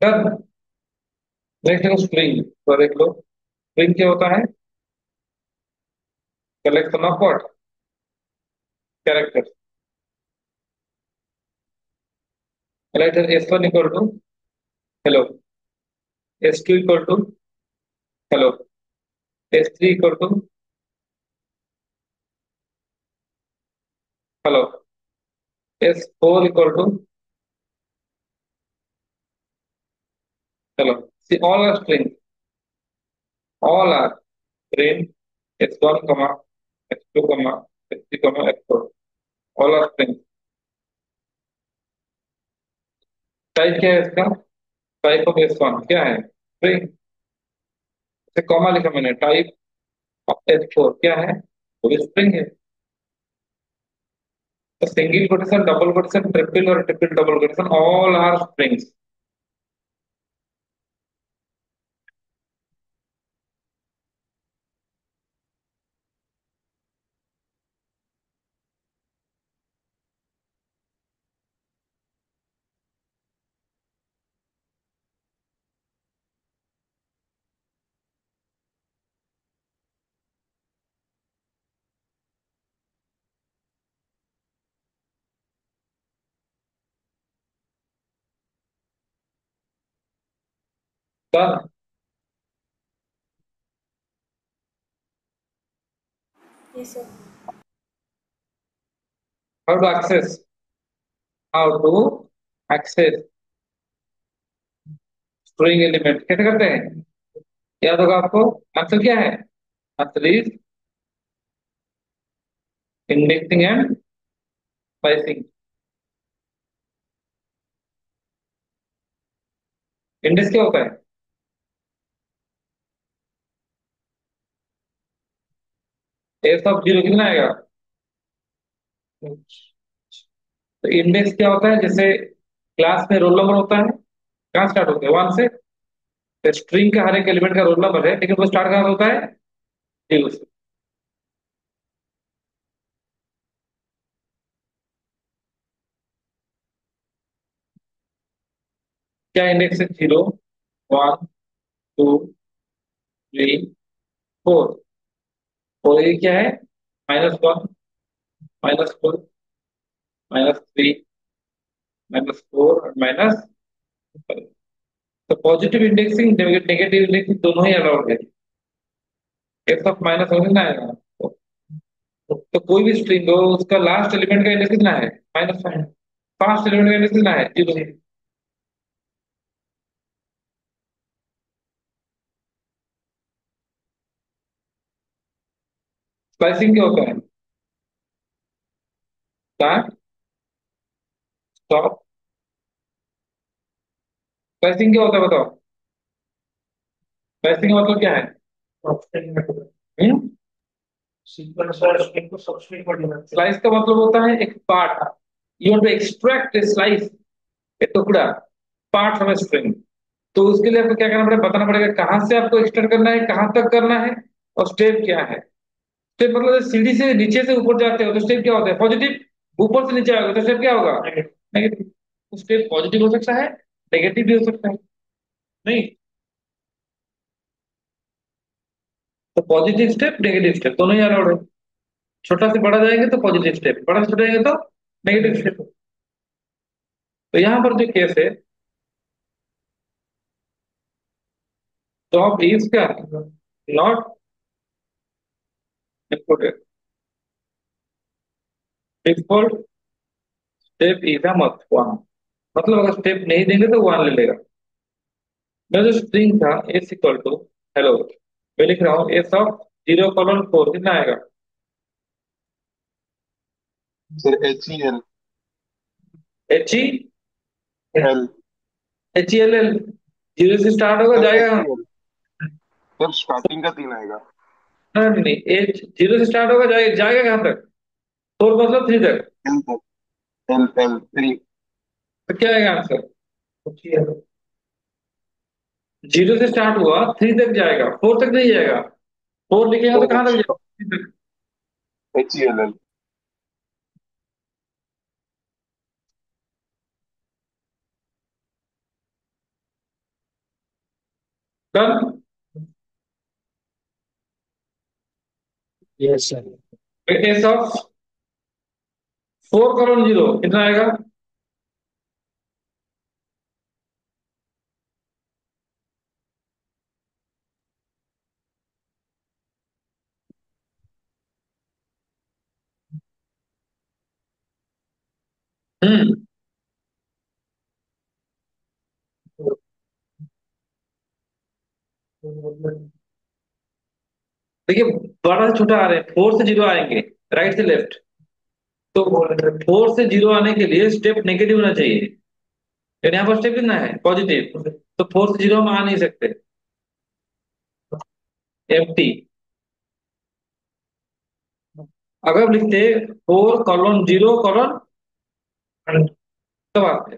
Done. Next देखो स्ट्रिंग, तो देख लो स्ट्रिंग क्या होता है? Collection of what, character. Like S1 equal to hello, S2 equal to hello, S3 equal to hello, S4 equal to hello. See all are string, all are string S1 comma S2 comma S3 comma S4, all are string। Type क्या है इसका? Type of S1 क्या है? String. से comma लिखा मैंने, type of S4 क्या है? वो भी स्ट्रिंग है। तो single quotation, double quotation, triple और triple double quotation, all are strings. Done. Yes, sir. How to access, how to access string element कैसे करते हैं? याद होगा आपको। आंसर क्या है? Answer is indexing and slicing. Index क्या होता है? एस ऑफ जीरो कितना आएगा? तो इंडेक्स क्या होता है? जैसे क्लास में रोल नंबर होता है, कहाँ स्टार्ट होते हैं? वन से। स्ट्रिंग का हर एक एलिमेंट का रोल नंबर है, लेकिन वो स्टार्ट कहाँ से होता है? जीरो से। क्या इंडेक्स है? Zero, one, two, three, four. और ये क्या है? -1, -2, -3, -4 और -5। तो पॉजिटिव इंडेक्सिंग, नेगेटिव इंडेक्सिंग दोनों ही अलाउड है। एक्स ऑफ माइनस हो कितना आएगा? तो कोई भी स्ट्रिंग हो, उसका लास्ट एलिमेंट का इंडेक्स कितना है? -5। फर्स्ट एलिमेंट का इंडेक्स कितना है? जीरो। स्लाइसिंग क्या होता है? Start, stop. स्लाइसिंग क्या होता है बताओ? स्लाइसिंग का मतलब क्या है? स्लाइस का मतलब होता है एक part. You want to extract a slice, एक टुकड़ा, पार्ट फ्रॉम ए स्ट्रिंग। तो उसके लिए आपको क्या करना पड़ेगा? बताना पड़ेगा कहां से आपको एक्सट्रैक्ट करना है, कहां तक करना है, और स्टेप क्या है। स्टेप मतलब सीढ़ी से नीचे से ऊपर जाते हो तो स्टेप क्या होता है? पॉजिटिव। ऊपर से नीचे आओगे तो स्टेप क्या होगा? नेगेटिव। स्टेप पॉजिटिव हो सकता है, नेगेटिव भी हो सकता है। नहीं, तो पॉजिटिव स्टेप, नेगेटिव स्टेप दोनों ही अलाउड है। छोटा से बड़ा जाएंगे तो पॉजिटिव स्टेप, बड़ा से छोटा जाएंगे तो नेगेटिव स्टेप। तो यहाँ पर जो केस है, टॉप इज क्या? Not important. Default step is a मत वन। मतलब अगर स्टेप नहीं देंगे तो वन ले लेगा। मैं जो स्ट्रिंग था एस इक्वल टू हेलो, मैं लिख रहा हूँ एस ऑफ 0:4 कितना आएगा? Sir HEL। H E L. HELL। Zero से स्टार्ट होगा सर जाएगा? HEL। सर स्टार्टिंग का 3 आएगा। नहीं नहीं नहीं, एच जीरो से स्टार्ट होगा, जाएगा जाएगा कहाँ तक? 4 मतलब 3 तक। एल तक। एल 3। तो क्या आएगा आंसर? जीरो से स्टार्ट हुआ, 3 तक जाएगा, 4 तक नहीं जाएगा। 4 लिखेगा तो सर कहाँ तक जाएगा? 3 तक। HELL। Done. Yes sir. S of 4:0 कितना आएगा? हम्म। देखिए, बड़ा से छोटा आ रहे हैं, 4 से 0 आएंगे, राइट से लेफ्ट। तो 4 से 0 आने के लिए स्टेप नेगेटिव होना चाहिए, लेकिन यहाँ पर स्टेप कितना है? पॉजिटिव। तो 4 से 0 हम आ नहीं सकते। एम्प्टी। अगर हम लिखते 4:0:, तब आते।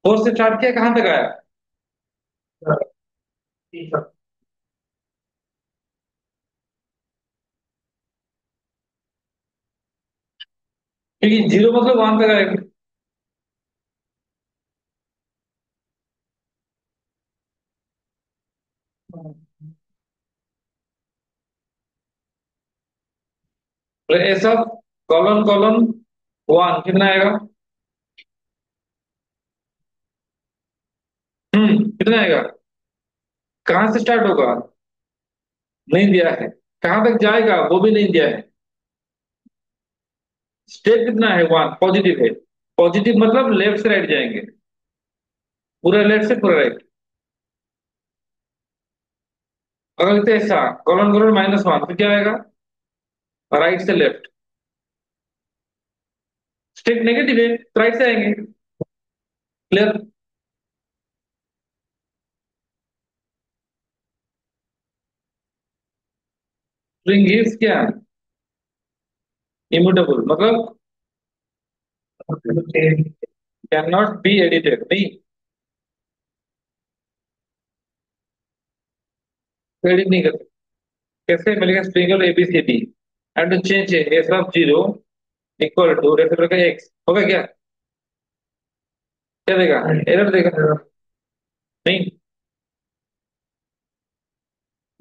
4 से स्टार्ट किया, कहां तक आया? क्योंकि 0 मतलब 1 तक आएगा। तो ऐसा कॉलन 1 कितना आएगा? कितना आएगा? कहां से स्टार्ट होगा? नहीं दिया है। कहां तक जाएगा वो भी नहीं दिया है। स्टेप कितना है? 1 पॉजिटिव है। पॉजिटिव मतलब लेफ्ट से राइट जाएंगे, पूरा लेफ्ट से पूरा राइट। अगर लिखते हैं ऐसा कॉलन -1 तो क्या आएगा? राइट से लेफ्ट। स्टेप नेगेटिव है तो राइट से आएंगे। क्लियर? स्ट्रिंग इज क्या? इम्यूटेबल मतलब कैन नॉट बी एडिटेड, नहीं एडिट नहीं कर सकते। कैसे मिलेगा? स्प्रिंगल ABCD and change S of zero equal to reciprocal x, होगा क्या? क्या देगा? एरर देगा। नहीं,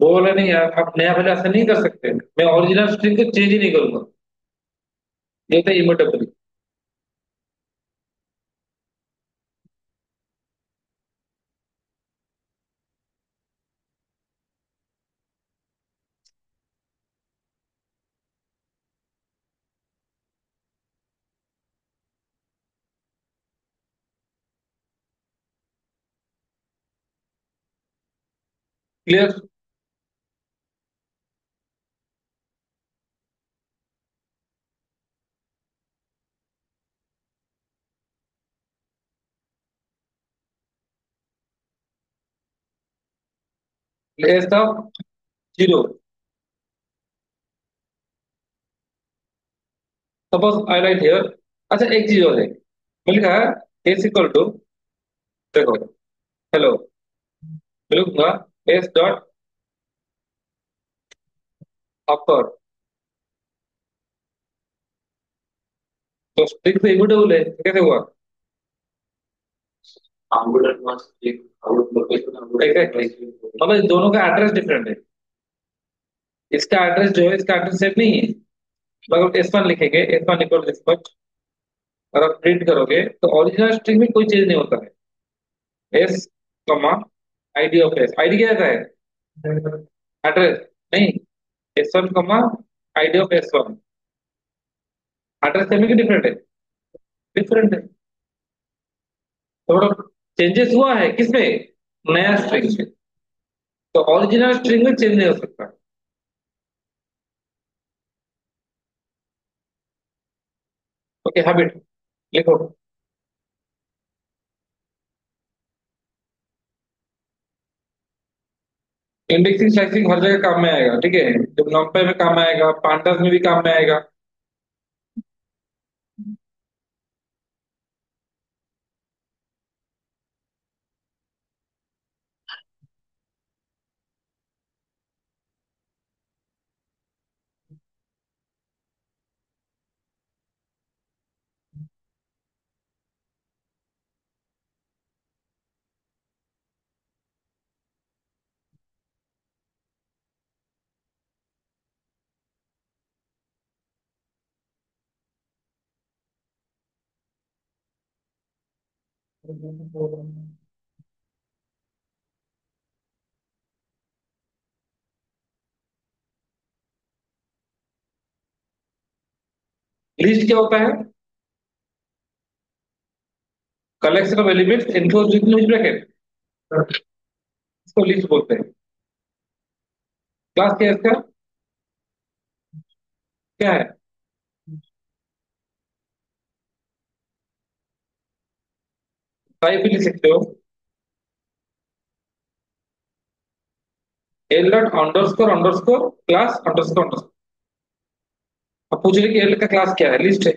वो बोला नहीं यार, आप नया वाला ऐसा नहीं कर सकते, मैं ओरिजिनल स्ट्रिंग को चेंज ही नहीं करूंगा, ये था immutable. Clear? S of zero, suppose I write here. अच्छा एक चीज और है, मैं लिखा है एस इक्वल टू, देखो, हेलो, मैं लिखूंगा एस डॉट अपर, तो स्ट्रिंग से इमोटेबल है, तो कैसे हुआ? एग्जैक्टली, मतलब दोनों का एड्रेस डिफरेंट है। इसका एड्रेस जो है, इसका एड्रेस सेम नहीं है। मतलब एस वन लिखेंगे, S one equal this much, और आप प्रिंट करोगे तो ओरिजिनल स्ट्रिंग में कोई चेंज नहीं होता है। एस कमा आईडी ऑफ एस, आईडी क्या रहता है? एड्रेस। नहीं, S one comma ID of S one, address same है कि डिफरेंट है? डिफरेंट है। थोड़ा चेंजेस हुआ है किसमें? नया स्ट्रिंग में। तो ओरिजिनल स्ट्रिंग में चेंज नहीं हो सकता। ओके, हैबिट लिखो। इंडेक्सिंग स्लाइसिंग हर जगह काम में आएगा, ठीक है, जब नंपै में काम आएगा, पांडास में भी काम में आएगा। लिस्ट क्या होता है? Collection of elements enclosed with in bracket, इसको लिस्ट बोलते हैं। क्लास क्या है इसका? क्या है? टाइप भी लिख सकते हो, L dot underscore underscore class underscore underscore. अब पूछ रहे कि एल का क्लास क्या है? लिस्ट है।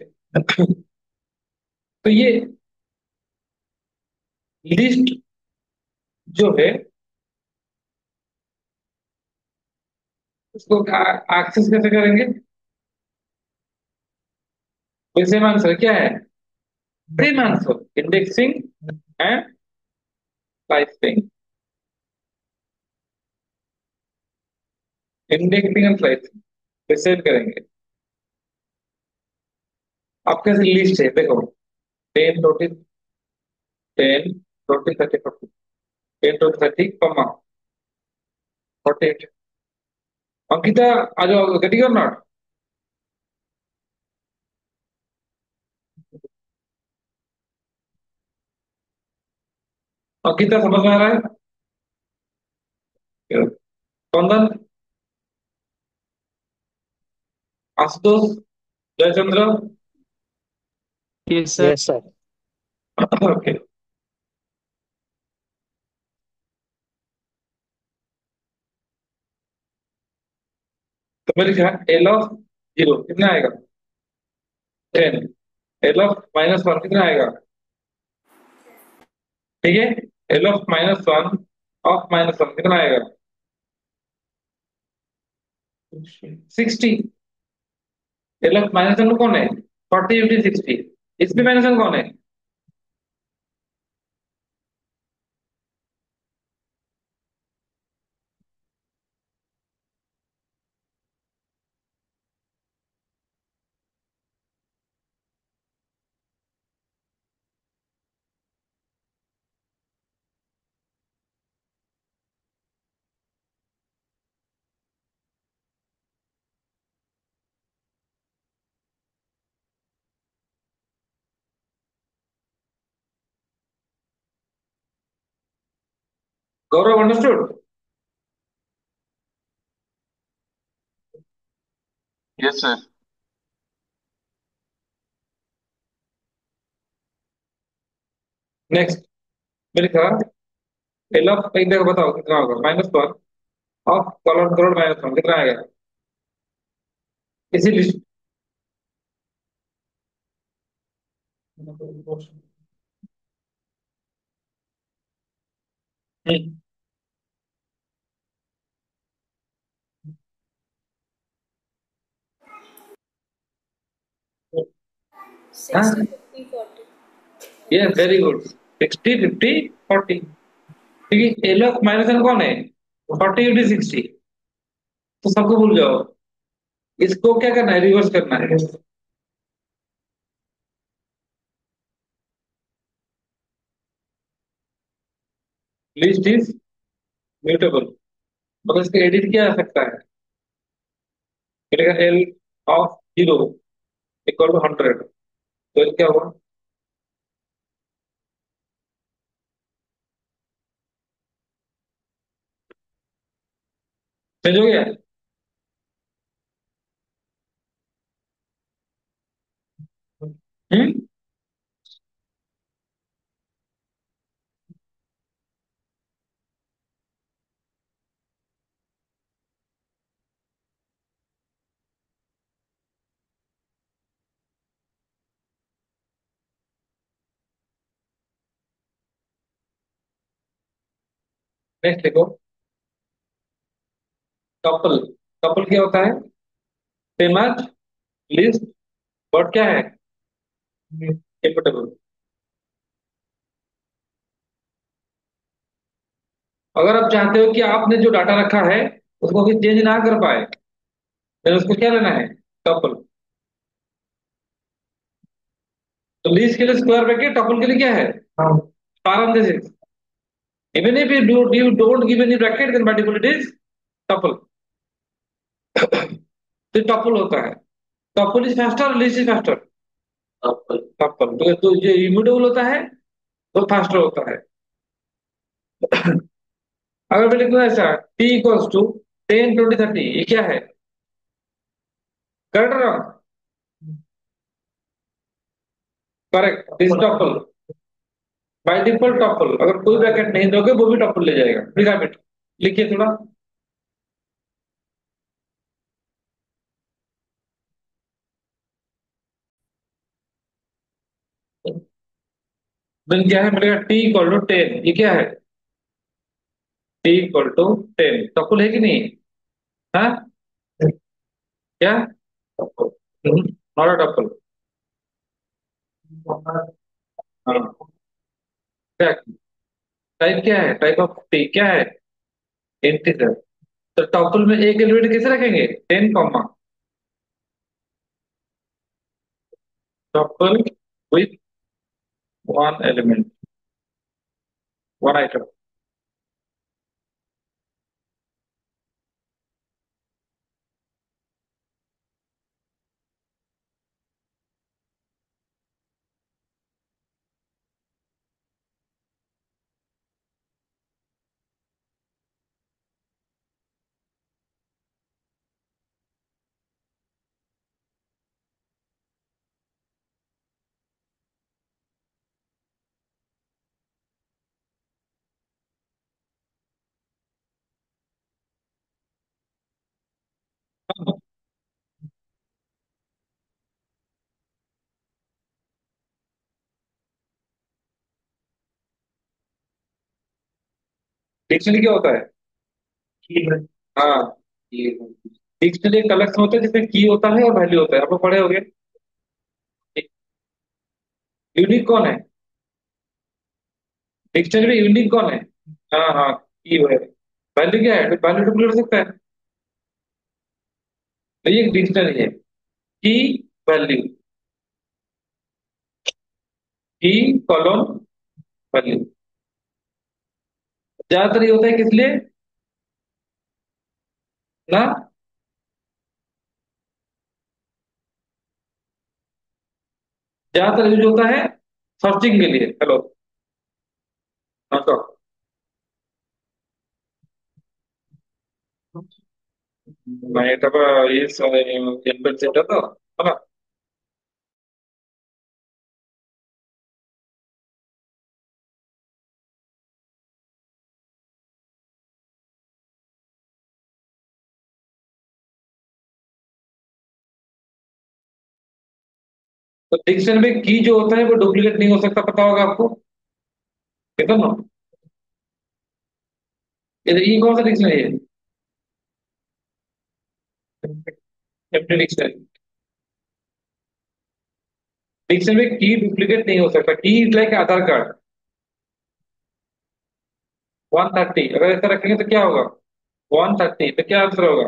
तो ये लिस्ट जो है, उसको एक्सेस कैसे करेंगे? सेम आंसर क्या है? Same answer, indexing and slicing. Indexing and slicing कैसे करेंगे? आपके पास लिस्ट है, देखो, 10 20 10 20 30 40, 10 20 30 कॉमा 48। अंकिता आ जाओ, गेटिंग और नॉट? अंकिता समझ में आ रहा है? Spandan, Ashutosh, Jaichandra. Yes sir. Yes sir. Okay, तो मैं लिखा एल ऑफ जीरो कितना आएगा? 10। एल ऑफ माइनस वन कितना आएगा? ठीक है, L of minus one of minus one कितना आएगा? 60। एल ऑफ माइनस वन कौन है? 40 × 60। इसमें माइनस वन कौन है? गौरव अंडरस्टूड? Yes sir. नेक्स्ट मैंने कहा एल ऑफ, एक देखो बताओ कितना होगा? Minus one of colon crore minus one कितना आएगा? इसी लिस्ट। हम्म। हाँ, 60, 50, 40. ये वेरी गुड। 60, 50, 40। क्योंकि एल ऑफ माइनस वन कौन है? 40 × 60। तो सबको भूल जाओ, इसको क्या करना है? रिवर्स करना है। लिस्ट इज म्यूटेबल, मतलब इसको एडिट किया जा सकता है। मिलेगा L of zero equal to 100। तो एल क्या हुआ? चेंज हो गया? हम्म। नेक्स्ट देखो, कपल। कपल क्या होता है? सेम एज लिस्ट, वर्ड क्या है? इम्यूटेबल। अगर आप चाहते हो कि आपने जो डाटा रखा है उसको कोई चेंज ना कर पाए, फिर उसको क्या लेना है? टपल। तो लिस्ट के लिए स्क्वायर ब्रैकेट, टपल के लिए क्या है? parenthesis. Even if you don't give any bracket, then by default it is tuple. तो टपल होता है। Tuple is faster, list is faster? Tuple. तो ये इम्यूटेबल होता है तो फास्टर होता है। अगर मैं लिखूं ऐसा t इक्वल्स टू 10, 20, 30, ये क्या है? Correct wrong? Correct is tuple. By default tuple, अगर कोई ब्रैकेट नहीं दोगे वो भी टपल ले जाएगा। पिरामिड लिखिए थोड़ा। देन क्या है? मिलेगा t इक्वल टू 10। ये क्या है? t इक्वल टू 10 टपल है कि नहीं? हाँ, क्या? Not a tuple. हाँ, टाइप क्या है? टाइप ऑफ टी क्या है? इंटीजर। तो टॉपल में एक एलिमेंट कैसे रखेंगे? 10 comma topple with one element, one item. Dictionary क्या होता है? हाँ, डिक्शनरी एक कलेक्शन होता है जिसमें की होता है और वैल्यू होता है, आप लोग पढ़े होंगे। यूनिक कौन है? डिक्शनरी में यूनिक कौन है? हाँ हाँ, की है। वैल्यू क्या है? वैल्यू डुप्लीकेट हो सकता है, तो ये एक डिक्शनरी है। की वैल्यू, की कॉलम वैल्यू, ज्यादातर ये होता है किस लिए ना? ज्यादातर यूज होता है सर्चिंग के लिए। हेलो, हाँ तो मैं तब ये जनपद से था, है ना? तो डिक्शनरी में की जो होता है वो डुप्लीकेट नहीं हो सकता, पता होगा आपको, ठीक है ना? ये कौन सा डिक्शनरी है? Empty dictionary. डिक्शनरी में की डुप्लीकेट नहीं हो सकता। की इज लाइक आधार कार्ड। 130 अगर ऐसा रखेंगे तो क्या होगा? 130 तो क्या आंसर होगा?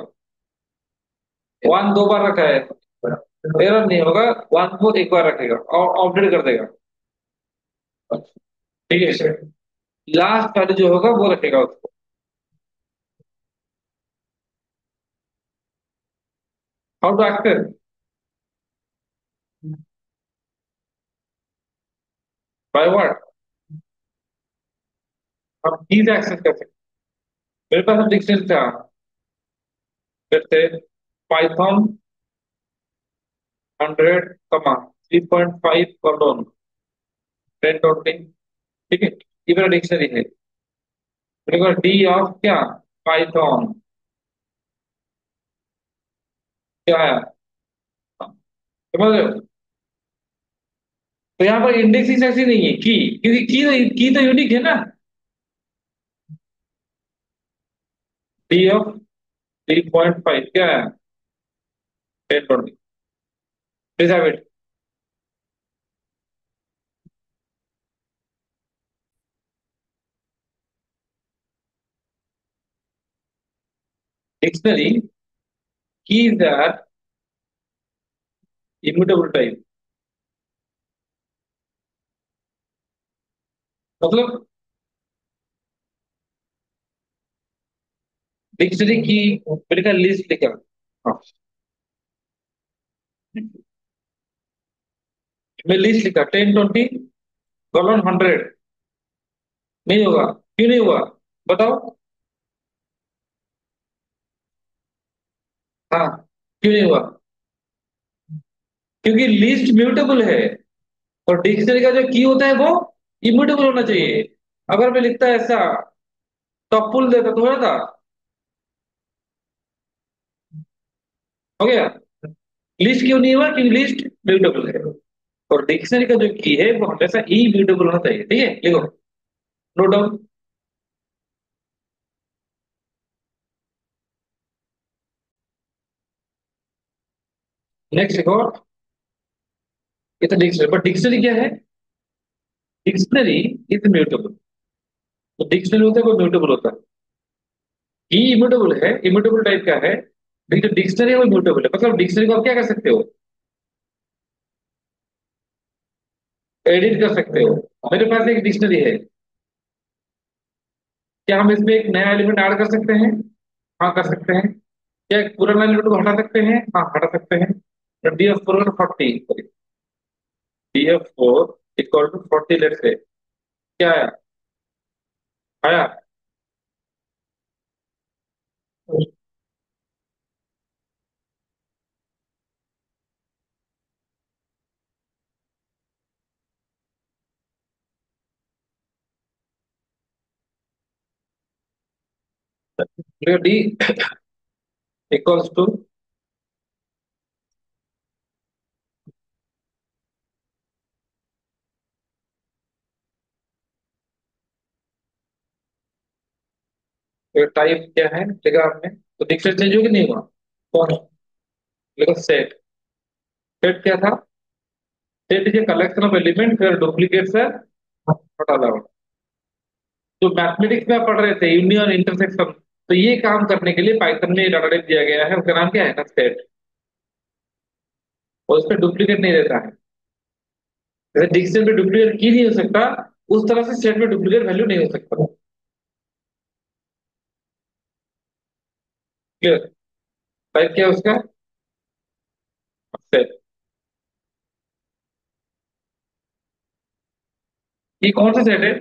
वन दो बार रखा है, एरर नहीं होगा। वन को एक बार रखेगा और अपडेट कर देगा, ठीक है। लास्ट वाले जो होगा वो रखेगा उसको। How to access? By what? हम कीज एक्सेस कर सकते हैं। मेरे पास डिक्शनरी था, जैसे पाइथन 100 कमा 3.5 कोलोन 10 डॉटिंग, ठीक है, ये मेरा डिक्शनरी है। मेरे को डी ऑफ क्या? पाइथन, क्या है? समझ रहे हो? तो यहाँ पर इंडेक्सिंग ऐसी नहीं है की, क्योंकि की तो यूनिक है ना। डी ऑफ 3.5 क्या है? 10 dotting, please have it. Dictionary keys are immutable type, मतलब डिक्शनरी की मैंने कहा लिस्ट लिखा। हाँ, मैं लिस्ट लिखा 10 20 कोलन 100, नहीं होगा। क्यों नहीं हुआ? बताओ। हाँ, क्यों नहीं हुआ? क्योंकि लिस्ट म्यूटेबल है, और डिक्शनरी का जो की होता है वो इम्यूटेबल होना चाहिए। अगर मैं लिखता ऐसा टपुल देता तो हो जाता? हो गया। लिस्ट क्यों नहीं हुआ? क्योंकि लिस्ट म्यूटेबल है, और डिक्शनरी का जो की है वो हमेशा इम्यूटेबल होना चाहिए, ठीक है, लिखो, नोट डाउन। नेक्स्ट लिखो, ये तो डिक्शनरी, बट डिक्शनरी क्या है? Dictionary is mutable. तो डिक्शनरी होता है वो म्यूटेबल होता है। ई इम्यूटेबल है, इम्यूटेबल टाइप का है, लेकिन जो डिक्शनरी है वो म्यूटेबल है। मतलब डिक्शनरी को आप क्या कर सकते हो? एडिट कर सकते हो। मेरे पास एक डिक्शनरी है, क्या हम इसमें एक नया एलिमेंट ऐड कर सकते हैं? हाँ, कर सकते हैं। क्या एक पुराना एलिमेंट को हटा सकते हैं? हाँ, हटा सकते हैं। तो डी एफ 440, डी एफ 4 = 40, लेट से क्या आया? आया। डी इक्वल्स टू, तो टाइप क्या है लिखा आपने, तो डिक्शनरी चेंज होगी नहीं हुआ, कौन लिखो सेट। सेट क्या था, set is a collection of element where duplicates है नॉट अलाउड। जो मैथमेटिक्स में आप पढ़ रहे थे यूनियन इंटरसेक्शन, तो ये काम करने के लिए पाइथन में डाटाटाइप दिया गया है, उसका नाम क्या है ना सेट, और उस पर डुप्लीकेट नहीं रहता है। जैसे डिक्शनरी में डुप्लीकेट की नहीं हो सकता, उस तरह से सेट में डुप्लीकेट वैल्यू नहीं हो सकता। क्लियर, टाइप क्या है उसका, सेट। ये कौन सा सेट है,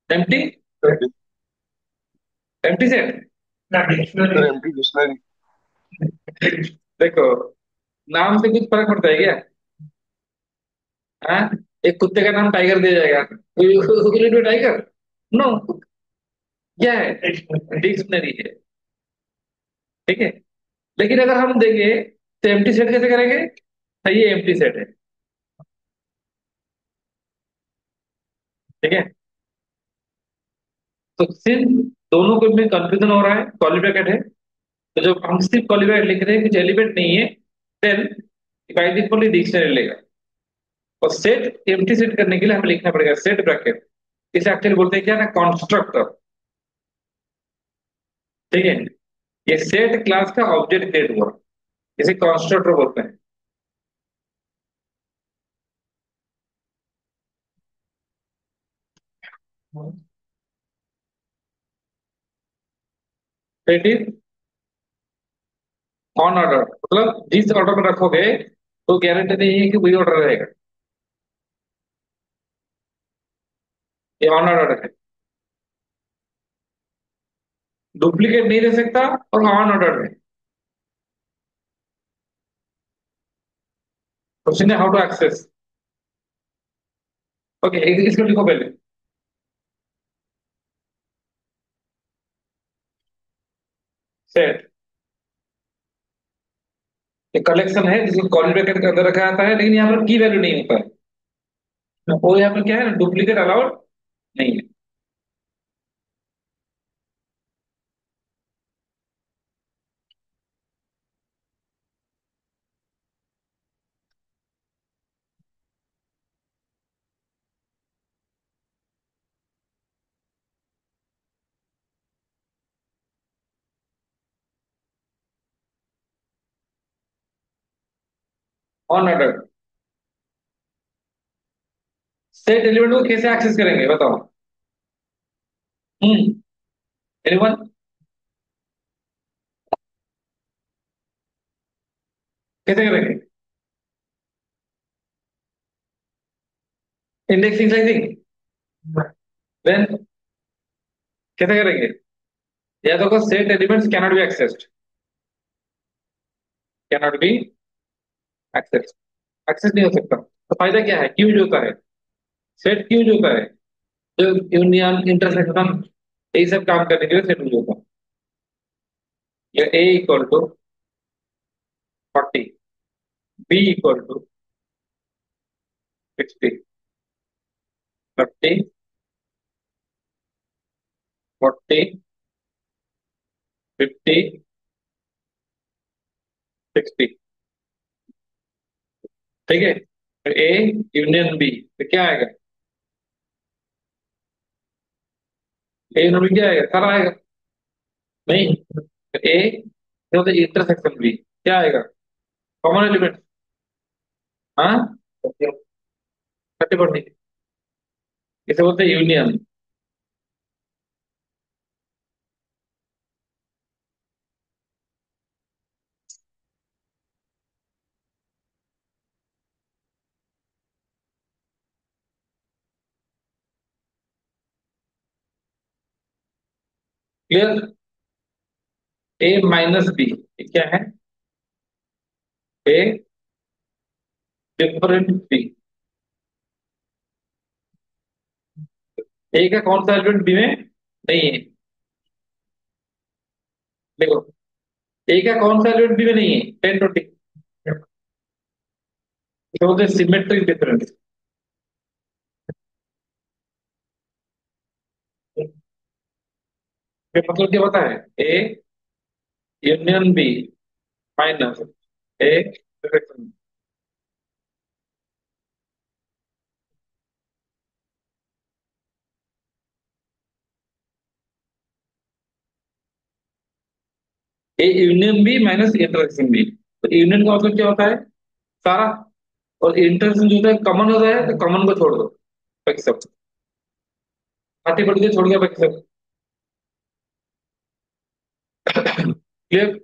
empty, empty set. Sir empty dictionary. देखो, नाम से कुछ फर्क पड़ता है क्या, हाँ? एक कुत्ते का नाम टाइगर दिया जाएगा, टाइगर, नो, क्या है, डिक्शनरी है। ठीक है, लेकिन अगर हम देंगे तो एम्प्टी सेट कैसे करेंगे, हाँ, ये एम्प्टी सेट है। ठीक है, तो सिर्फ दोनों को में कंफ्यूजन हो रहा है, कर्ली ब्रैकेट है, तो जब हम सिर्फ कर्ली ब्रैकेट लिख रहे हैं कुछ एलिमेंट नहीं है, देन बाय डिफॉल्ट डिक्शनरी लेगा। और सेट एम्प्टी सेट करने के लिए हमें लिखना पड़ेगा सेट ब्रैकेट, इसे एक्चुअली बोलते हैं क्या ना, कॉन्स्ट्रक्टर। ठीक है, ये सेट क्लास का ऑब्जेक्ट क्रिएट हुआ, इसे कॉन्स्ट्रक्टर बोलते हैं। सेट इज ऑन ऑर्डर, मतलब जिस ऑर्डर में रखोगे तो गारंटी नहीं है कि वही ऑर्डर रहेगा, ये ऑन ऑर्डर है, डुप्लीकेट नहीं रह सकता और ऑन ऑर्डर है। क्वेश्चन है हाउ टू एक्सेस। ओके, इसको लिखो पहले, सेट एक कलेक्शन है जिसको कॉल ब्रैकेट के अंदर रखा जाता है, लेकिन यहाँ पर की वैल्यू नहीं होता है, वो यहाँ पर क्या है ना, डुप्लीकेट अलाउड नहीं है। ऑन ऑर्डर सेट एलिमेंट को कैसे एक्सेस करेंगे बताओ, हम्म, एनीवन, कैसे करेंगे, इंडेक्सिंग साइजिंग, देन कैसे करेंगे, या तो set elements cannot be accessed, cannot be access, access नहीं हो सकता, तो फायदा क्या है, क्यों होता है, सेट क्यों होता है, जो यूनियन इंटरसेक्शन यही सब काम करने के लिए सेट यूज होता है। या A equal to 40, B equal to 60, 30, 40, 50, 60। ठीक है, ए यूनियन बी तो क्या आएगा, ए यूनियन बी क्या आएगा, सारा आएगा, नहीं, ए इंटरसेक्शन बी क्या आएगा, कॉमन एलिमेंट, हाँ, 30, 40, इसे बोलते हैं यूनियन। क्लियर, ए माइनस बी क्या है, ए डिफरेंट बी, ए का कौन सा एलिमेंट बी में नहीं है, देखो, ए का कौन सा एलिमेंट बी में नहीं है, 10, 20, तो बोलते हैं सिमेट्रिक डिफरेंस। ये मतलब क्या होता है? A union B minus A intersection. A union B minus intersection B. तो यूनियन का मतलब क्या होता है? सारा। और इंटरसेक्शन जो होता है कॉमन होता है, तो कॉमन को छोड़ दो, बाकी सब। 30 छोड़ गया, बाकी सब। क्लियर?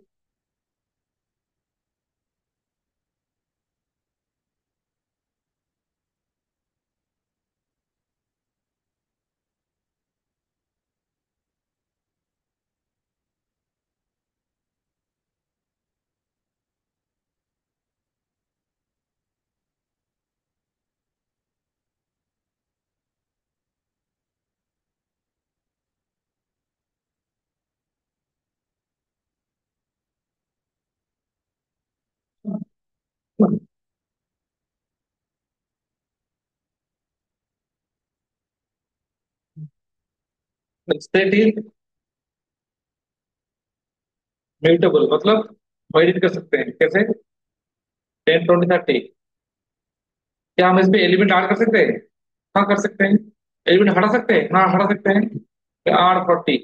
स्टेट इज म्यूटेबल, मतलब मॉडिफाई कर सकते हैं कैसे? 10, 20, 30। क्या हम इसमें एलिमेंट ऐड कर सकते हैं? हाँ, कर सकते हैं। एलिमेंट हटा सकते हैं? हाँ, हटा सकते हैं। R40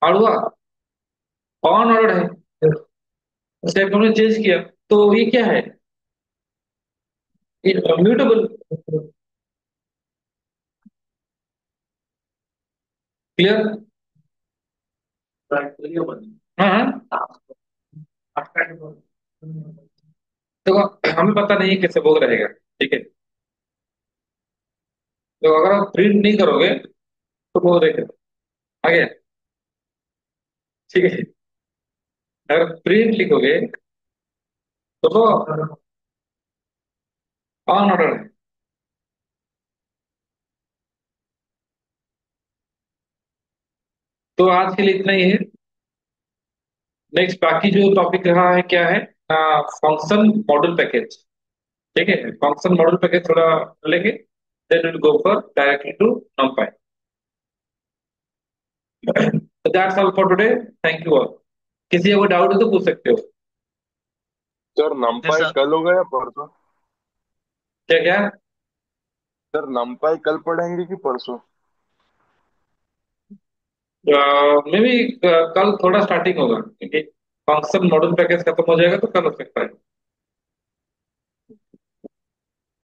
आड़ हुआ, ऑन ऑर्डर है। स्टेप हमने चेंज किया, तो ये क्या है? म्यूटेबल। क्लियर? हाँ हाँ। देखो, हमें पता नहीं है कैसे वो रहेगा, ठीक है? तो अगर आप प्रिंट नहीं करोगे तो वो रहेगा आगे, ठीक है? अगर प्रिंट लिखोगे तो वो ऑन ऑर्डर है। तो आज के लिए इतना ही है। नेक्स्ट बाकी जो टॉपिक रहा है क्या है? Function model package. ठीक है, फंक्शन मॉडल पैकेज थोड़ा लेंगे, then will go for directly to numpy। So that's all for today। Thank you all. किसी को डाउट है तो पूछ सकते हो। सर फिर नमपाई सर। कल होगा या परसों? क्या क्या? सर नमपाई कल पढ़ेंगे कि परसों? मे भी कल थोड़ा स्टार्टिंग होगा, क्योंकि फंक्शन मॉडल पैकेज खत्म हो जाएगा तो कल हो सकता है।